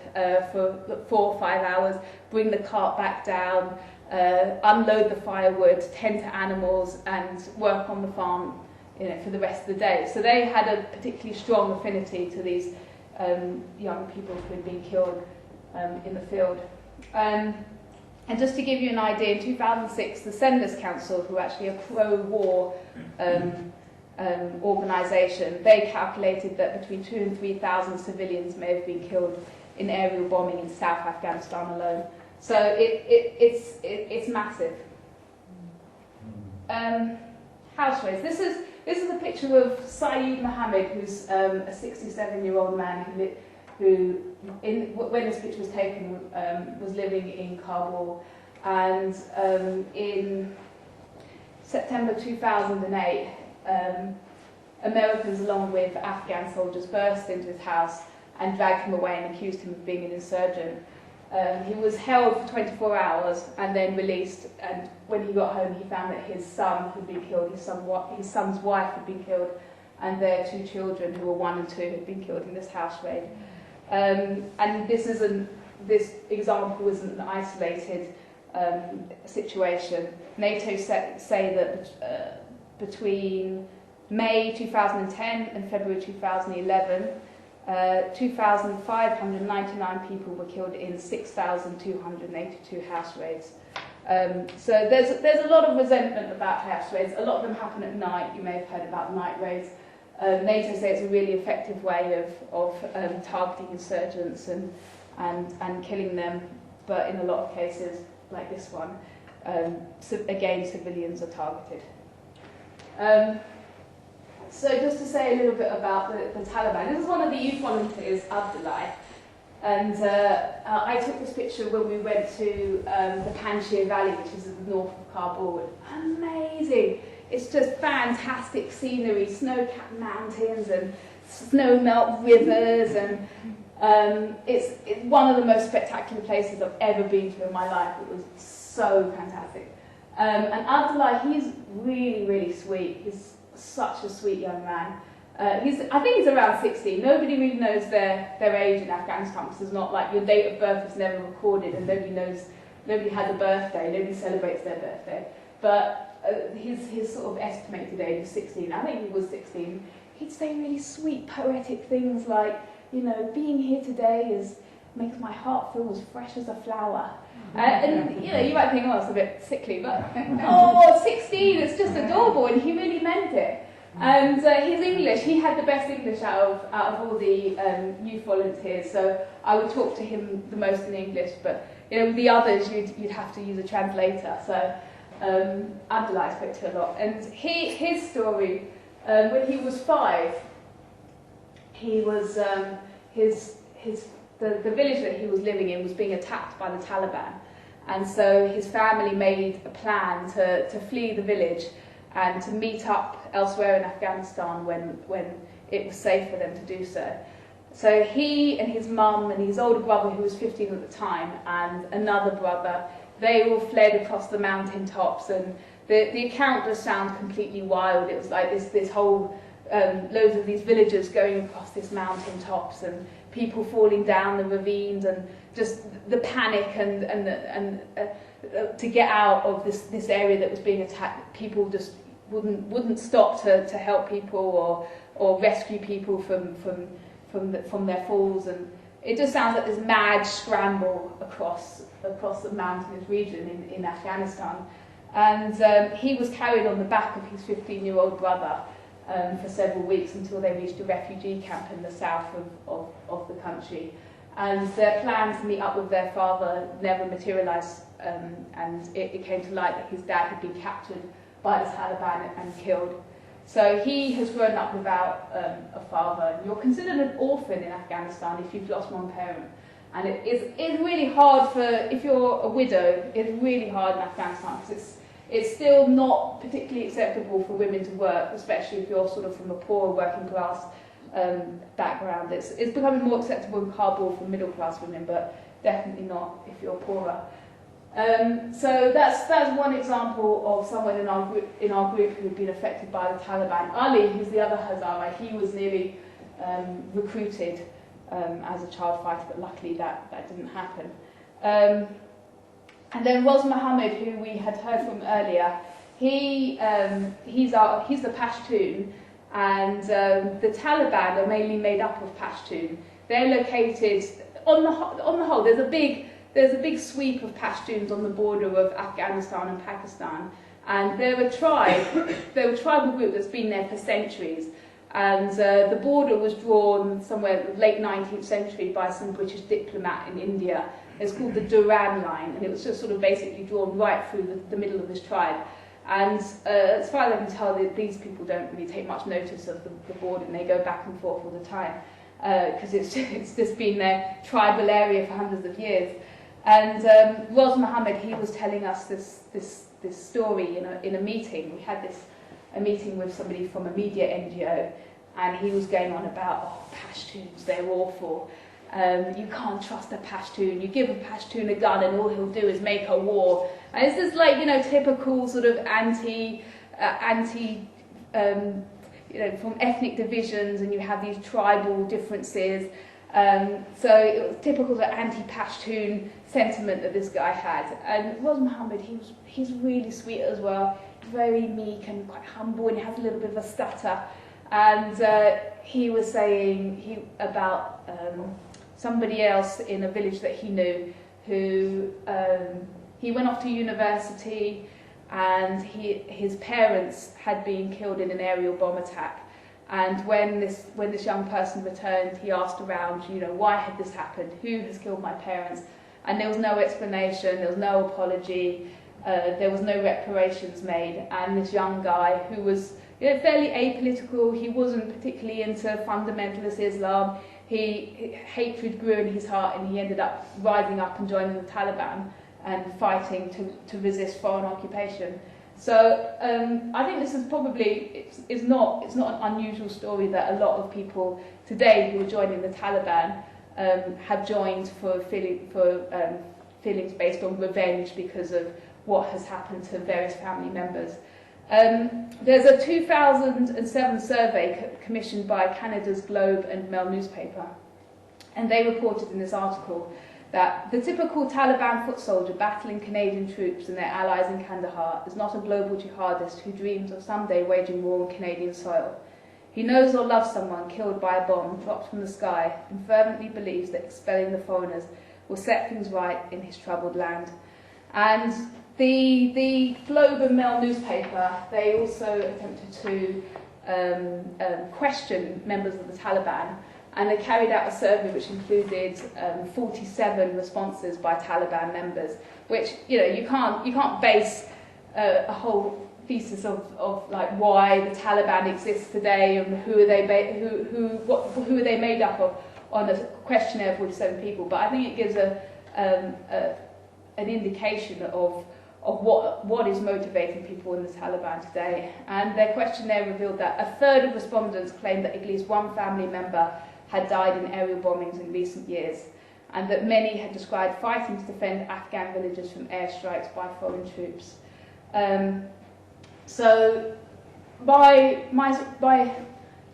for 4 or 5 hours, bring the cart back down, unload the firewood, tend to animals, and work on the farm for the rest of the day. So they had a particularly strong affinity to these young people who had been killed in the field. And just to give you an idea, in 2006, the Senders Council, who are actually a pro-war organisation, they calculated that between 2,000 and 3,000 civilians may have been killed in aerial bombing in South Afghanistan alone. So it's massive. House raids. This is a picture of Saeed Mohammed, who's a 67-year-old man who when this picture was taken, was living in Kabul, and in September 2008, Americans, along with Afghan soldiers, burst into his house and dragged him away and accused him of being an insurgent. He was held for 24 hours and then released, and when he got home he found that his son had been killed, his son's wife had been killed, and their 2 children, who were 1 and 2, had been killed in this house raid. And this example isn't an isolated situation. NATO say that between May 2010 and February 2011, 2,599 people were killed in 6,282 house raids. So there's a lot of resentment about house raids. A lot of them happen at night. You may have heard about night raids. NATO say it's a really effective way of targeting insurgents and killing them, but in a lot of cases, like this one, again, civilians are targeted. So just to say a little bit about the Taliban. This is one of the youth volunteers, Abdullah, and I took this picture when we went to the Panjshir Valley, which is at the north of Kabul. Amazing! It's just fantastic scenery, snow-capped mountains and snow-melt rivers, and it's one of the most spectacular places I've ever been to in my life. It was so fantastic. And Abdullah, he's really, really sweet. He's such a sweet young man. I think he's around 16. Nobody really knows their age in Afghanistan, because there's not like your date of birth is never recorded, and nobody has a birthday, nobody celebrates their birthday. But his sort of estimated age is 16. I think he was 16. He'd say really sweet, poetic things like, being here today makes my heart feel as fresh as a flower. And you might think, it's a bit sickly, but 16, it's just adorable, and he really meant it. And his English, he had the best English out of all the youth volunteers, so I would talk to him the most in English, but with the others you'd have to use a translator. So Abdullah I spoke to a lot, and his story, when he was 5, he was the village that he was living in was being attacked by the Taliban, and so his family made a plan to flee the village and to meet up elsewhere in Afghanistan when it was safe for them to do so. So he and his mum and his older brother, who was 15 at the time, and another brother, they all fled across the mountain tops, and the account does sound completely wild. It was like this whole loads of these villagers going across this mountain tops, and people falling down the ravines, and just the panic and to get out of this area that was being attacked. People just wouldn't stop to help people or rescue people from their falls, and it just sounds like this mad scramble across the mountainous region in Afghanistan. And he was carried on the back of his 15-year-old brother for several weeks until they reached a refugee camp in the south of the country. And their plan to meet up with their father never materialised, and it came to light that his dad had been captured by the Taliban and killed. So he has grown up without a father. You're considered an orphan in Afghanistan if you've lost one parent. And it's really hard if you're a widow, it's really hard in Afghanistan, because it's still not particularly acceptable for women to work, especially if you're sort of from a poor working class background. It's becoming more acceptable in Kabul for middle class women, but definitely not if you're poorer. So that's one example of someone in our group who had been affected by the Taliban. Ali, who's the other Hazara, he was nearly recruited as a child fighter, but luckily that didn't happen. And then Ros Mohammed, who we had heard from earlier, he's the Pashtun, and the Taliban are mainly made up of Pashtun. They're located on the whole. There's a big sweep of Pashtuns on the border of Afghanistan and Pakistan, and they're a tribe. They're a tribal group that's been there for centuries. And the border was drawn somewhere in the late 19th century by some British diplomat in India. It's called the Durand Line, and it was just sort of basically drawn right through the middle of this tribe. And as far as I can tell, these people don't really take much notice of the border, and they go back and forth all the time, because it's just been their tribal area for hundreds of years. And Ros Mohammed, he was telling us this story in a meeting. We had a meeting with somebody from a media NGO, and he was going on about, Pashtuns, they're awful. You can't trust a Pashtun. You give a Pashtun a gun and all he'll do is make a war. And it's just like, typical sort of from ethnic divisions, and you have these tribal differences. So it was typical sort of anti-Pashtun sentiment that this guy had. And Ros Mohammed, he's really sweet as well, very meek and quite humble, and he has a little bit of a stutter. And he was saying about somebody else in a village that he knew who he went off to university, and his parents had been killed in an aerial bomb attack. And when this young person returned, he asked around, why had this happened? Who has killed my parents? And there was no explanation, there was no apology, there was no reparations made. And this young guy, who was fairly apolitical, he wasn't particularly into fundamentalist Islam, hatred grew in his heart, and he ended up rising up and joining the Taliban and fighting to resist foreign occupation. So I think this is probably, it's not an unusual story that a lot of people today who are joining the Taliban have joined for feelings based on revenge because of what has happened to various family members. There's a 2007 survey commissioned by Canada's Globe and Mail newspaper, and they reported in this article that the typical Taliban foot soldier battling Canadian troops and their allies in Kandahar is not a global jihadist who dreams of someday waging war on Canadian soil. He knows or loves someone killed by a bomb dropped from the sky, and fervently believes that expelling the foreigners will set things right in his troubled land. And the Globe and Mail newspaper, they also attempted to question members of the Taliban, and they carried out a survey which included 47 responses by Taliban members, which you can't base a whole thesis of like why the Taliban exists today and who are they made up of on a questionnaire of 47 people. But I think it gives an indication of what is motivating people in the Taliban today. And their questionnaire revealed that a third of respondents claimed that at least one family member had died in aerial bombings in recent years, and that many had described fighting to defend Afghan villages from airstrikes by foreign troops. So by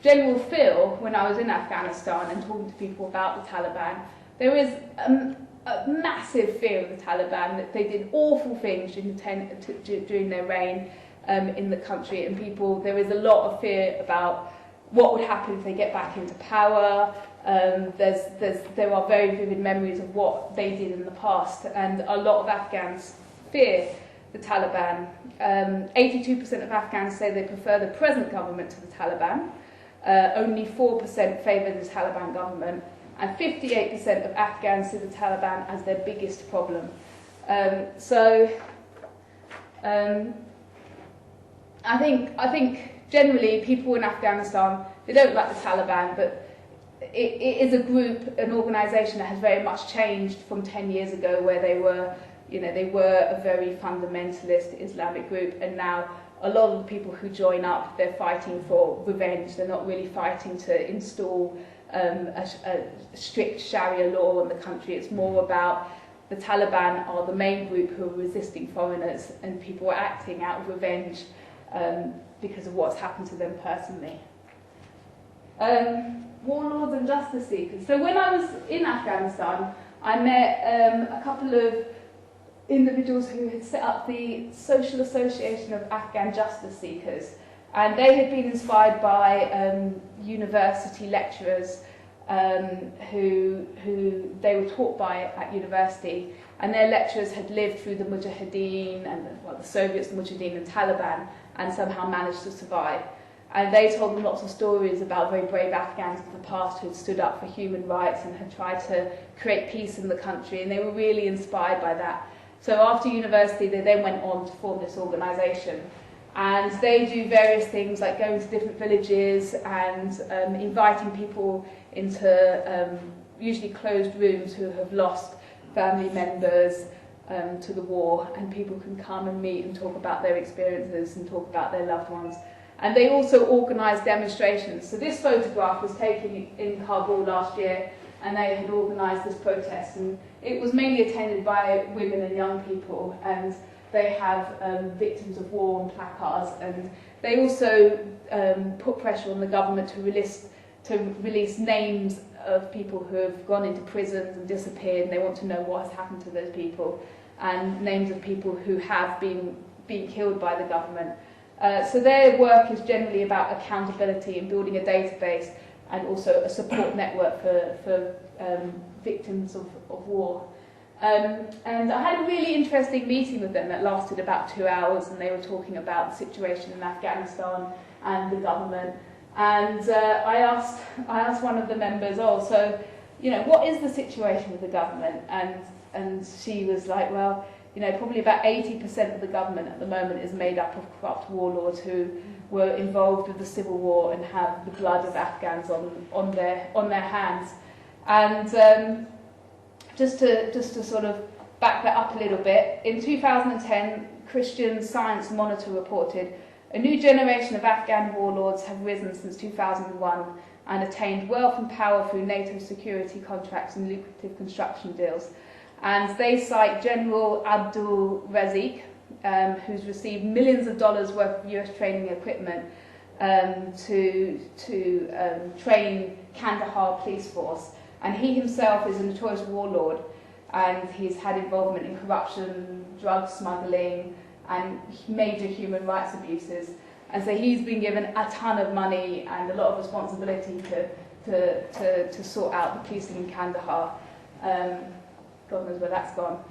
general feel, when I was in Afghanistan and talking to people about the Taliban, there is a massive fear of the Taliban, that they did awful things during their reign in the country, and there is a lot of fear about what would happen if they get back into power. There are very vivid memories of what they did in the past, and a lot of Afghans fear the Taliban. 82% of Afghans say they prefer the present government to the Taliban. Only 4% favour the Taliban government, and 58% of Afghans see the Taliban as their biggest problem. I think generally people in Afghanistan, they don't like the Taliban, but it is a group, an organisation that has very much changed from 10 years ago, where they were a very fundamentalist Islamic group, and now a lot of the people who join up, they're fighting for revenge. They're not really fighting to install a strict Sharia law in the country. It's more about the Taliban are the main group who are resisting foreigners, and people are acting out of revenge because of what's happened to them personally. Warlords and justice seekers. So when I was in Afghanistan, I met a couple of individuals who had set up the Social Association of Afghan Justice Seekers, and they had been inspired by university lecturers who they were taught by at university, and their lecturers had lived through the Mujahideen and the Soviets, the Mujahideen and Taliban, and somehow managed to survive. And they told them lots of stories about very brave Afghans of the past who had stood up for human rights and had tried to create peace in the country, and they were really inspired by that. So after university, they then went on to form this organisation. And they do various things like going to different villages and inviting people into usually closed rooms who have lost family members to the war, and people can come and meet and talk about their experiences and talk about their loved ones. And they also organise demonstrations. So this photograph was taken in Kabul last year, and they had organised this protest, and it was mainly attended by women and young people, and they have victims of war on placards, and they also put pressure on the government to release names of people who have gone into prisons and disappeared, and they want to know what has happened to those people, and names of people who have been killed by the government. So their work is generally about accountability and building a database, and also a support network for victims of war. And I had a really interesting meeting with them that lasted about 2 hours, and they were talking about the situation in Afghanistan and the government. And I asked one of the members, so, what is the situation with the government? And she was like, well, probably about 80% of the government at the moment is made up of corrupt warlords who were involved with the civil war and have the blood of Afghans on their hands. And just to sort of back that up a little bit, in 2010, Christian Science Monitor reported a new generation of Afghan warlords have risen since 2001 and attained wealth and power through NATO security contracts and lucrative construction deals. And they cite General Abdul Razik, who's received millions of dollars worth of US training equipment to train Kandahar police force. And he himself is a notorious warlord, and he's had involvement in corruption, drug smuggling, and major human rights abuses. And so he's been given a ton of money and a lot of responsibility to sort out the policing in Kandahar. God knows where that's gone.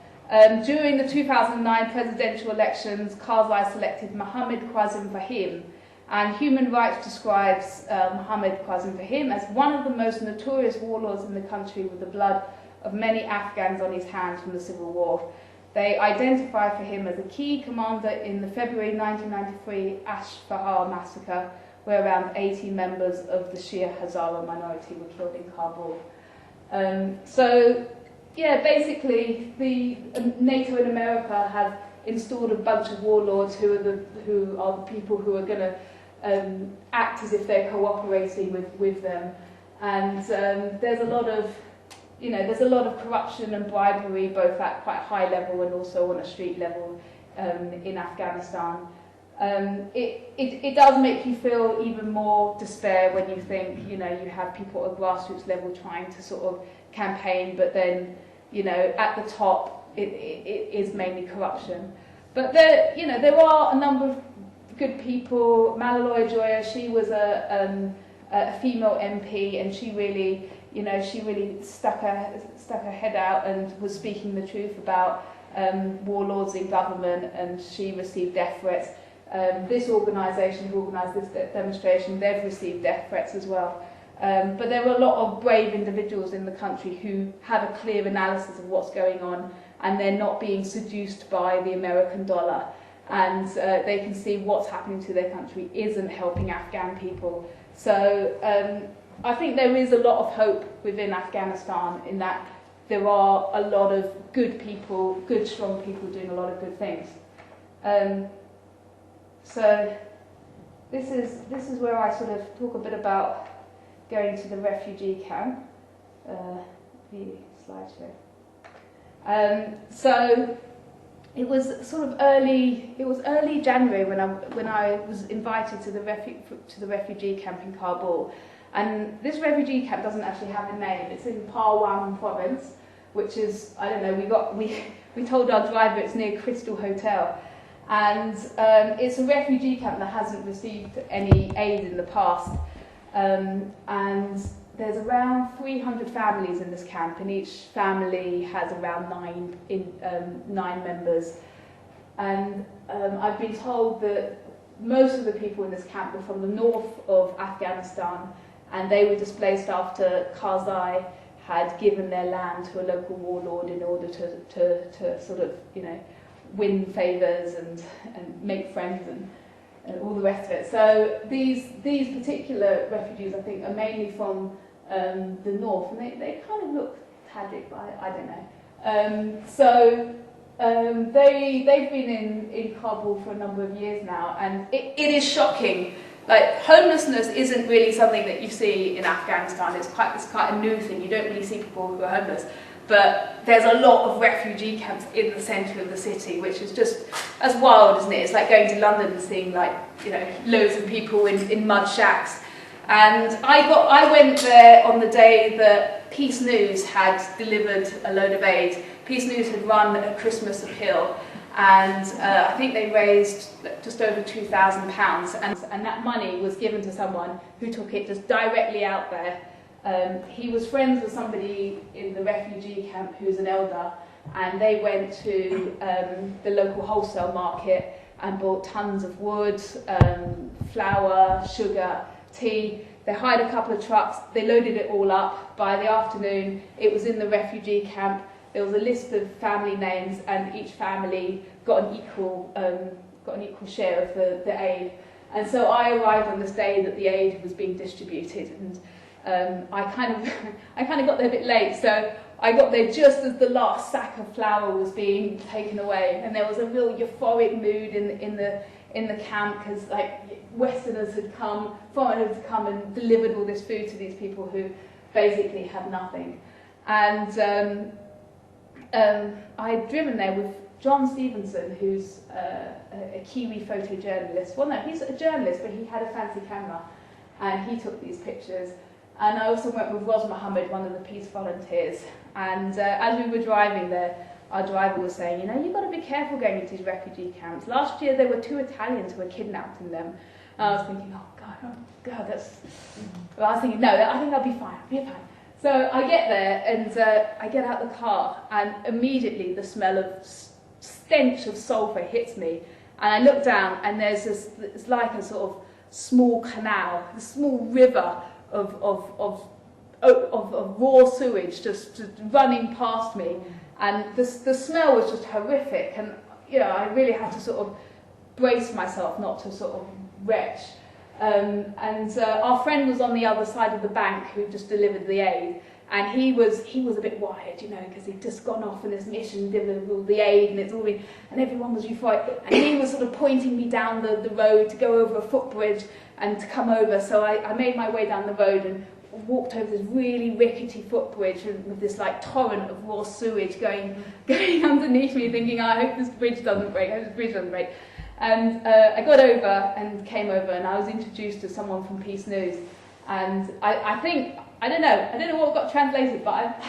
During the 2009 presidential elections, Karzai selected Mohammad Qasim Fahim, and Human Rights describes Mohammad Qasim Fahim as one of the most notorious warlords in the country, with the blood of many Afghans on his hands from the civil war. They identify Fahim as a key commander in the February 1993 Ashfahar massacre, where around 80 members of the Shia Hazara minority were killed in Kabul. Basically, the NATO and America have installed a bunch of warlords who are the people who are going to act as if they're cooperating with them, and there's a lot of corruption and bribery, both at quite a high level and also on a street level in Afghanistan. It does make you feel even more despair when you think you have people at grassroots level trying to sort of campaign, but then at the top it is mainly corruption. But there are a number of good people. Malaloy Joya, she was a female MP, and she really stuck her head out and was speaking the truth about warlords in government, and she received death threats. This organisation who organised this demonstration, they've received death threats as well. But there are a lot of brave individuals in the country who have a clear analysis of what's going on, and they're not being seduced by the American dollar, and they can see what's happening to their country isn't helping Afghan people. So I think there is a lot of hope within Afghanistan, in that there are a lot of good people, good strong people doing a lot of good things. So this is where I sort of talk a bit about going to the refugee camp. The slideshow. So it was sort of early January when I was invited to the refugee camp in Kabul. And this refugee camp doesn't actually have a name. It's in Parwan province, which is, I don't know, we told our driver it's near Crystal Hotel. And it's a refugee camp that hasn't received any aid in the past. And there's around 300 families in this camp, and each family has around nine members. And I've been told that most of the people in this camp were from the north of Afghanistan, and they were displaced after Karzai had given their land to a local warlord in order to sort of, you know, win favours and make friends and all the rest of it. So these particular refugees, I think, are mainly from the north, and they kind of look Tajik, but I don't know. They've been in Kabul for a number of years now, and it is shocking. Like, homelessness isn't really something that you see in Afghanistan. It's quite a new thing. You don't really see people who are homeless. But there's a lot of refugee camps in the centre of the city, which is just as wild, isn't it? It's like going to London and seeing, like, you know, loads of people in mud shacks. And I went there on the day that Peace News had delivered a load of aid. Peace News had run a Christmas appeal, and I think they raised just over £2,000, and that money was given to someone who took it just directly out there. He was friends with somebody in the refugee camp who's an elder, and they went to the local wholesale market and bought tons of wood, flour, sugar, tea. They hired a couple of trucks, they loaded it all up. By the afternoon, it was in the refugee camp. There was a list of family names, and each family got an equal share of the aid. And so I arrived on this day that the aid was being distributed, and I kind of got there a bit late. So I got there just as the last sack of flour was being taken away, and there was a real euphoric mood in the camp, because, like, Westerners had come, foreigners had come and delivered all this food to these people who basically had nothing. And I'd driven there with John Stevenson, who's a Kiwi photojournalist. Well, no, he's a journalist, but he had a fancy camera, and he took these pictures. And I also went with Ros Mohammed, one of the peace volunteers. And as we were driving there, our driver was saying, you know, you've got to be careful going into these refugee camps. Last year there were 2 Italians who were kidnapped in them. And I was thinking, oh God, that's... Well, I was thinking, no, I think I'll be fine, So I get there, and I get out the car, and immediately the smell of stench of sulphur hits me. And I look down, and there's this, it's like a sort of small canal, a small river of raw sewage just running past me. And the smell was just horrific, and, you know, I really had to sort of brace myself not to sort of retch. Our friend was on the other side of the bank who just delivered the aid, and he was a bit wired, you know, because he'd just gone off on his mission, delivered all the aid, and it's all been, and everyone was euphoric, and he was sort of pointing me down the road to go over a footbridge and to come over. So I made my way down the road and walked over this really rickety footbridge with this, like, torrent of raw sewage going underneath me, thinking, I hope this bridge doesn't break, And I got over and came over, and I was introduced to someone from Peace News. And I don't know what got translated, but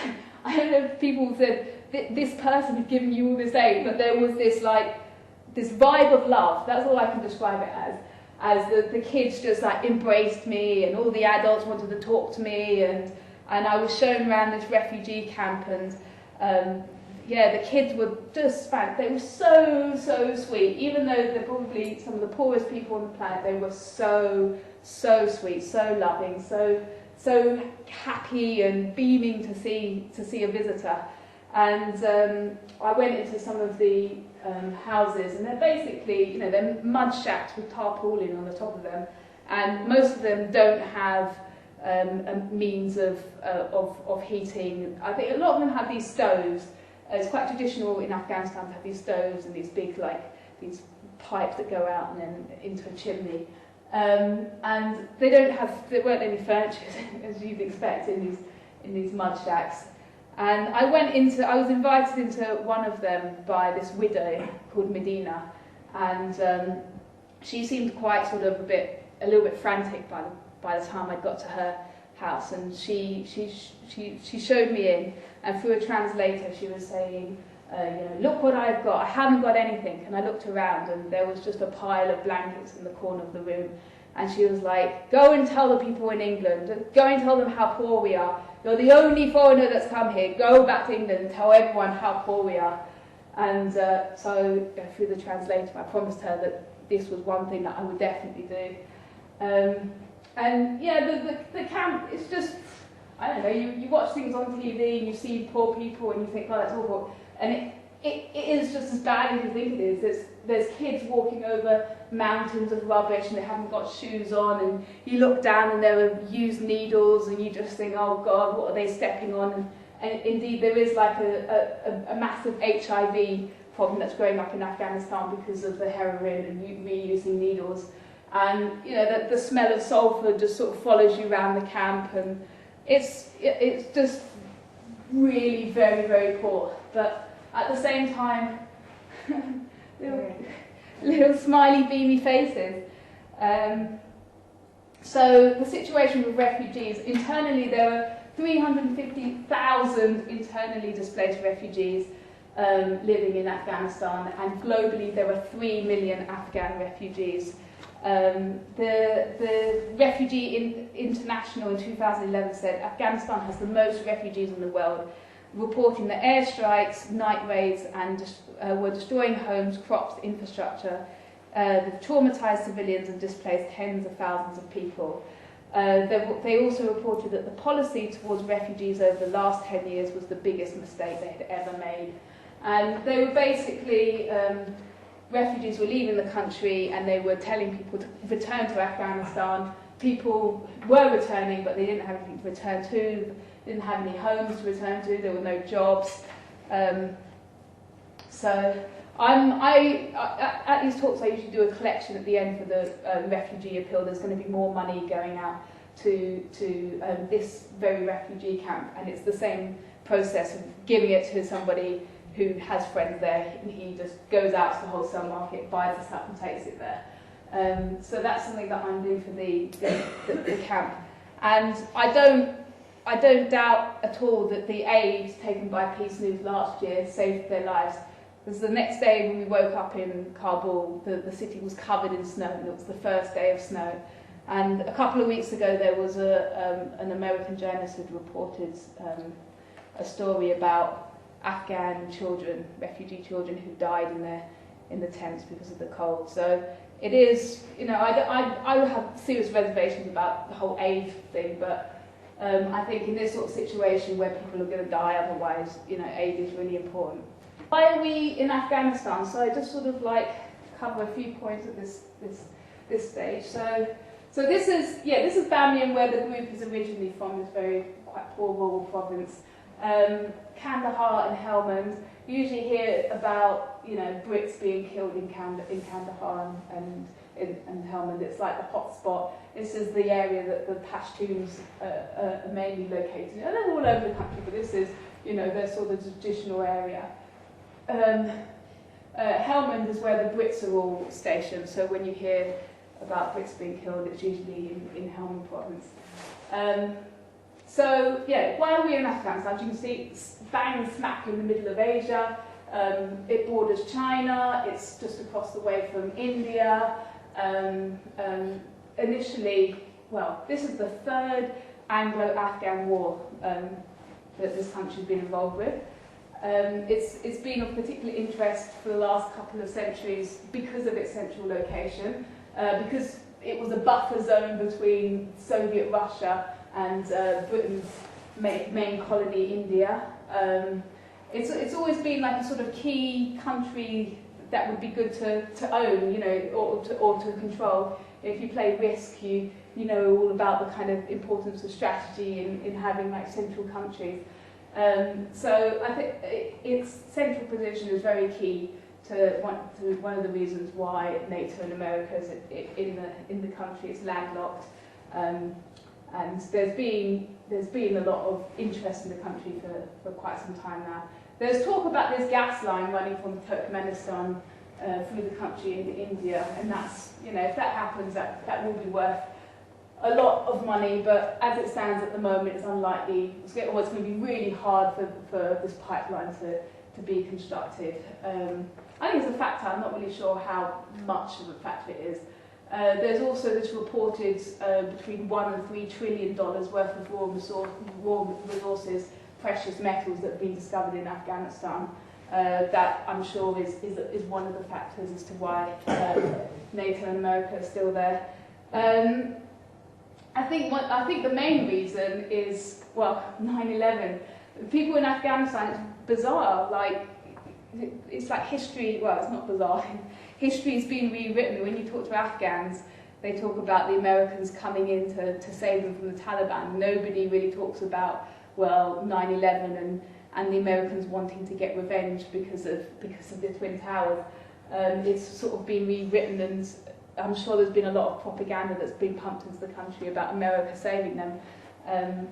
I don't know if people said, this person had given you all this aid, but there was this, like, this vibe of love. That's all I can describe it as the kids just, like, embraced me, and all the adults wanted to talk to me, and I was shown around this refugee camp, and the kids were just they were so sweet. Even though they're probably some of the poorest people on the planet, they were so sweet, so loving, so happy and beaming to see a visitor. And I went into some of the houses, and they're basically, you know, they're mud shacks with tarpaulin on the top of them, and most of them don't have a means of heating. I think a lot of them have these stoves. It's quite traditional in Afghanistan to have these stoves and these big, like, these pipes that go out and then into a chimney. And there weren't any furniture, as you'd expect in these mud shacks. And I was invited into one of them by this widow called Medina, and she seemed quite sort of a little bit frantic by the time I got to her house, and she showed me in, and through a translator she was saying, look what I've got, I haven't got anything. And I looked around and there was just a pile of blankets in the corner of the room. And she was like, go and tell the people in England, go and tell them how poor we are. You're the only foreigner that's come here. Go back to England and tell everyone how poor we are. And so through the translator, I promised her that this was one thing that I would definitely do. And yeah, the camp, it's just, I don't know, you watch things on TV and you see poor people and you think, oh, that's awful. And it is just as bad as you think it is. There's kids walking over mountains of rubbish and they haven't got shoes on, and you look down and there are used needles and you just think, oh God, what are they stepping on? And indeed there is like a massive HIV problem that's growing up in Afghanistan because of the heroin and reusing needles. And you know, the smell of sulphur just sort of follows you around the camp, and it's just really very, very poor. But at the same time, little smiley, beamy faces. So the situation with refugees, internally there are 350,000 internally displaced refugees living in Afghanistan, and globally there are 3 million Afghan refugees. The Refugee International in 2011 said Afghanistan has the most refugees in the world, reporting that airstrikes, night raids were destroying homes, crops, infrastructure, that traumatised civilians and displaced tens of thousands of people. They also reported that the policy towards refugees over the last 10 years was the biggest mistake they had ever made. And they were basically, refugees were leaving the country and they were telling people to return to Afghanistan. People were returning, but they didn't have anything to return to, didn't have any homes to return to, there were no jobs. So at these talks I usually do a collection at the end for the refugee appeal. There's going to be more money going out to this very refugee camp, and it's the same process of giving it to somebody who has friends there, and he just goes out to the wholesale market, buys the stuff and takes it there. So that's something that I'm doing for the camp. And I don't doubt at all that the aid taken by Peace News last year saved their lives. Because the next day when we woke up in Kabul, the city was covered in snow, and it was the first day of snow. And a couple of weeks ago there was an American journalist who had reported a story about Afghan children, refugee children who died in the tents because of the cold. So it is, you know, I have serious reservations about the whole aid thing, but I think in this sort of situation where people are going to die otherwise, you know, aid is really important. Why are we in Afghanistan? So I just sort of like cover a few points at this stage. So this is Bamiyan, where the group is originally from. It's quite poor rural province. Kandahar and Helmand. You usually hear about, you know, Brits being killed in Kandahar and Helmand. It's like the hot spot. This is the area that the Pashtuns are mainly located. And they're all over the country, but this is, you know, their sort of traditional area. Helmand is where the Brits are all stationed. So when you hear about Brits being killed, it's usually in Helmand province. So, yeah, why are we in Afghanistan? As you can see, it's bang smack in the middle of Asia. It borders China. It's just across the way from India. Initially, well, this is the third Anglo-Afghan war that this country's been involved with. It's been of particular interest for the last couple of centuries because of its central location, because it was a buffer zone between Soviet Russia and Britain's main colony, India. It's always been like a sort of key country that would be good to own, you know, or to control. If you play Risk, you know all about the kind of importance of strategy in having like central countries. So I think its central position is very key to one of the reasons why NATO and America is in the country. It's landlocked. And there's been a lot of interest in the country for quite some time now. There's talk about this gas line running from Turkmenistan through the country into India, and that's, you know, if that happens, that will be worth a lot of money, but as it stands at the moment, it's unlikely. It's going to be really hard for this pipeline be constructed. I think it's a factor. I'm not really sure how much of a factor it is. There's also this reported between $1 and $3 trillion worth of raw resources, precious metals that have been discovered in Afghanistan. That I'm sure is one of the factors as to why NATO and America are still there. I think the main reason is, well, 9/11. People in Afghanistan, it's bizarre. Like, it's like history. Well, it's not bizarre. History's been rewritten. When you talk to Afghans, they talk about the Americans coming in to save them from the Taliban. Nobody really talks about, well, 9/11 and the Americans wanting to get revenge because of the Twin Towers. It's sort of been rewritten, and I'm sure there's been a lot of propaganda that's been pumped into the country about America saving them.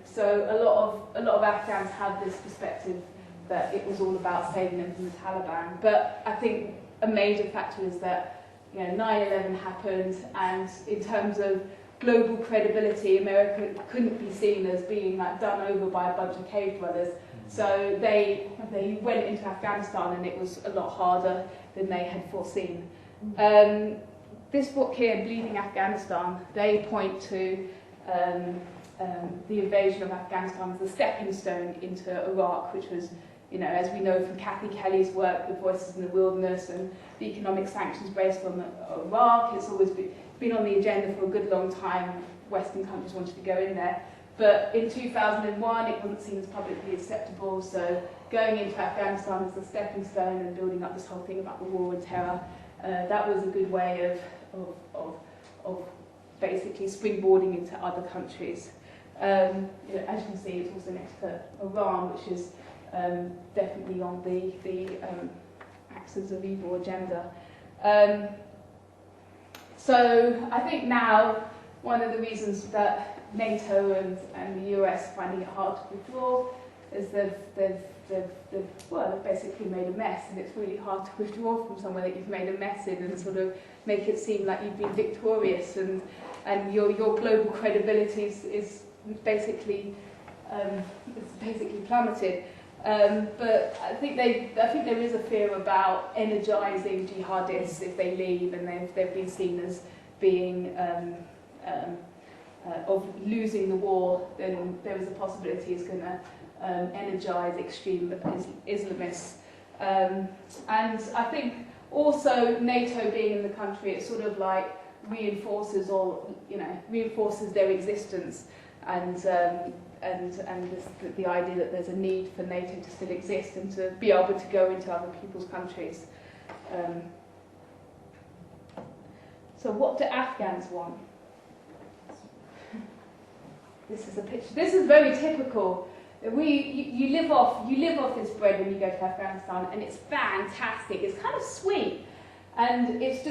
So a lot of Afghans have this perspective that it was all about saving them from the Taliban. But I think a major factor is that 9/11 happened, and in terms of global credibility, America couldn't be seen as being like done over by a bunch of cave dwellers. So they went into Afghanistan, and it was a lot harder than they had foreseen. This book here, Bleeding Afghanistan, they point to the invasion of Afghanistan as the stepping stone into Iraq, which was, as we know from Kathy Kelly's work, The Voices in the Wilderness, and the economic sanctions based on Iraq. It's always been on the agenda for a good long time. Western countries wanted to go in there. But in 2001, it wasn't seen as publicly acceptable, so going into Afghanistan as the stepping stone and building up this whole thing about the war on terror, that was a good way of basically springboarding into other countries. As you can see, it's also next to Iran, which is definitely on the axis of evil agenda. So I think now one of the reasons that NATO and the US are finding it hard to withdraw is they've basically made a mess, and it's really hard to withdraw from somewhere that you've made a mess in and sort of make it seem like you've been victorious, and your global credibility is basically plummeted. But I think there is a fear about energizing jihadists if they leave, and they've been seen as being of losing the war. Then there is a possibility it's going to energize extreme Islamists. And I think also NATO being in the country, it sort of like reinforces their existence, and the idea that there's a need for NATO to still exist and to be able to go into other people's countries. So what do Afghans want? This is a picture. This is very typical. You live off this bread when you go to Afghanistan, and it's fantastic. It's kind of sweet, and it's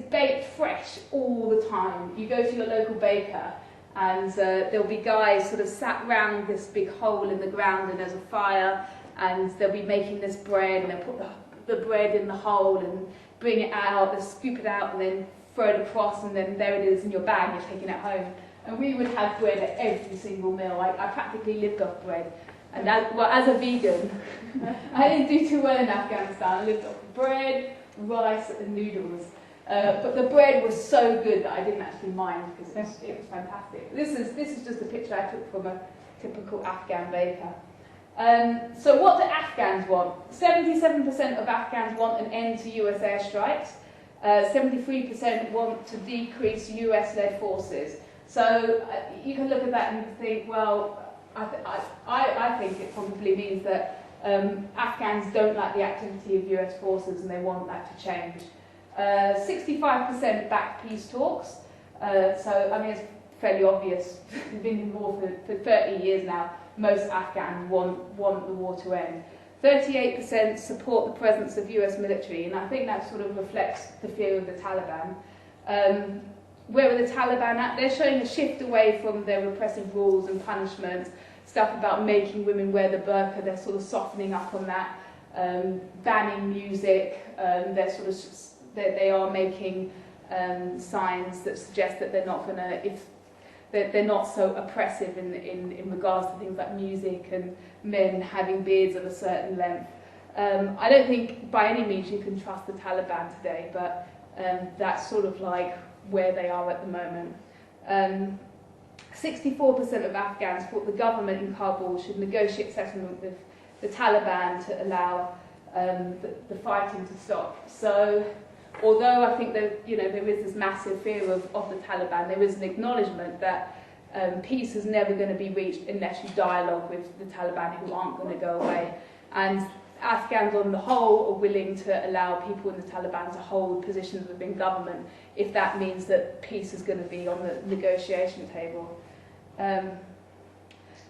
baked fresh all the time. You go to your local baker, and there'll be guys sort of sat round this big hole in the ground, and there's a fire, and they'll be making this bread, and they'll put the bread in the hole and bring it out, they'll scoop it out, and then throw it across, and then there it is in your bag, you're taking it home. And we would have bread at every single meal. I practically lived off bread. And as a vegan, I didn't do too well in Afghanistan. I lived off bread, rice, and noodles. But the bread was so good that I didn't actually mind, because it was fantastic. This is just a picture I took from a typical Afghan baker. So what do Afghans want? 77% of Afghans want an end to US airstrikes. 73% want to decrease US-led forces. So you can look at that and think, well, I think it probably means that Afghans don't like the activity of US forces, and they want that to change. 65% back peace talks. So, I mean, it's fairly obvious. We've been in war for 30 years now. Most Afghans want the war to end. 38% support the presence of US military, and I think that sort of reflects the fear of the Taliban. Where are the Taliban at? They're showing a shift away from their repressive rules and punishments, stuff about making women wear the burqa. They're sort of softening up on that, banning music. They are making signs that suggest that they're not going to, they're not so oppressive in regards to things like music and men having beards of a certain length. I don't think by any means you can trust the Taliban today, but that's sort of like where they are at the moment. 64% of Afghans thought the government in Kabul should negotiate settlement with the Taliban to allow the fighting to stop. So, although I think that there is this massive fear of the Taliban, there is an acknowledgement that peace is never going to be reached unless you dialogue with the Taliban, who aren't going to go away. And Afghans on the whole are willing to allow people in the Taliban to hold positions within government if that means that peace is going to be on the negotiation table.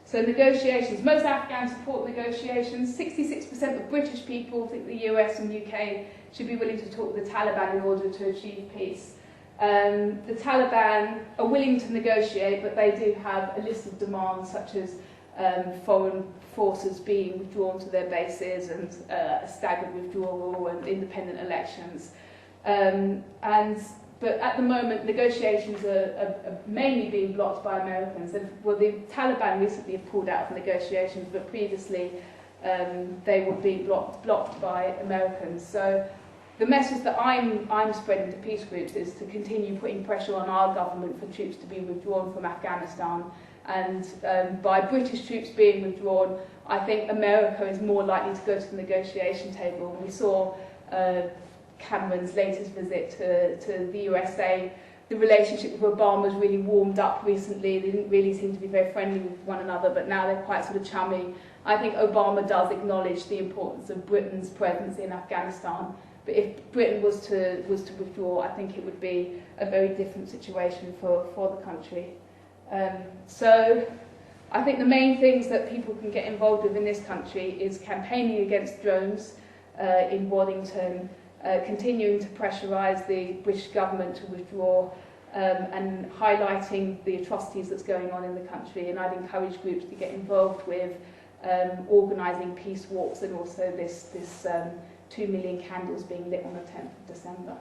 So negotiations. Most Afghans support negotiations. 66% of British people think the US and UK should be willing to talk with the Taliban in order to achieve peace. The Taliban are willing to negotiate, but they do have a list of demands such as foreign forces being withdrawn to their bases and a staggered withdrawal and independent elections. But at the moment, negotiations are mainly being blocked by Americans. Well, the Taliban recently have pulled out of negotiations, but previously they were being blocked by Americans. So the message that I'm spreading to peace groups is to continue putting pressure on our government for troops to be withdrawn from Afghanistan. And by British troops being withdrawn, I think America is more likely to go to the negotiation table. We saw Cameron's latest visit to the USA. The relationship with Obama has really warmed up recently. They didn't really seem to be very friendly with one another, but now they're quite sort of chummy. I think Obama does acknowledge the importance of Britain's presence in Afghanistan. But if Britain was to withdraw, I think it would be a very different situation for the country. So I think the main things that people can get involved with in this country is campaigning against drones in Waddington, continuing to pressurise the British government to withdraw, and highlighting the atrocities that's going on in the country. And I'd encourage groups to get involved with organising peace walks and also this 2 million candles being lit on the 10th of December.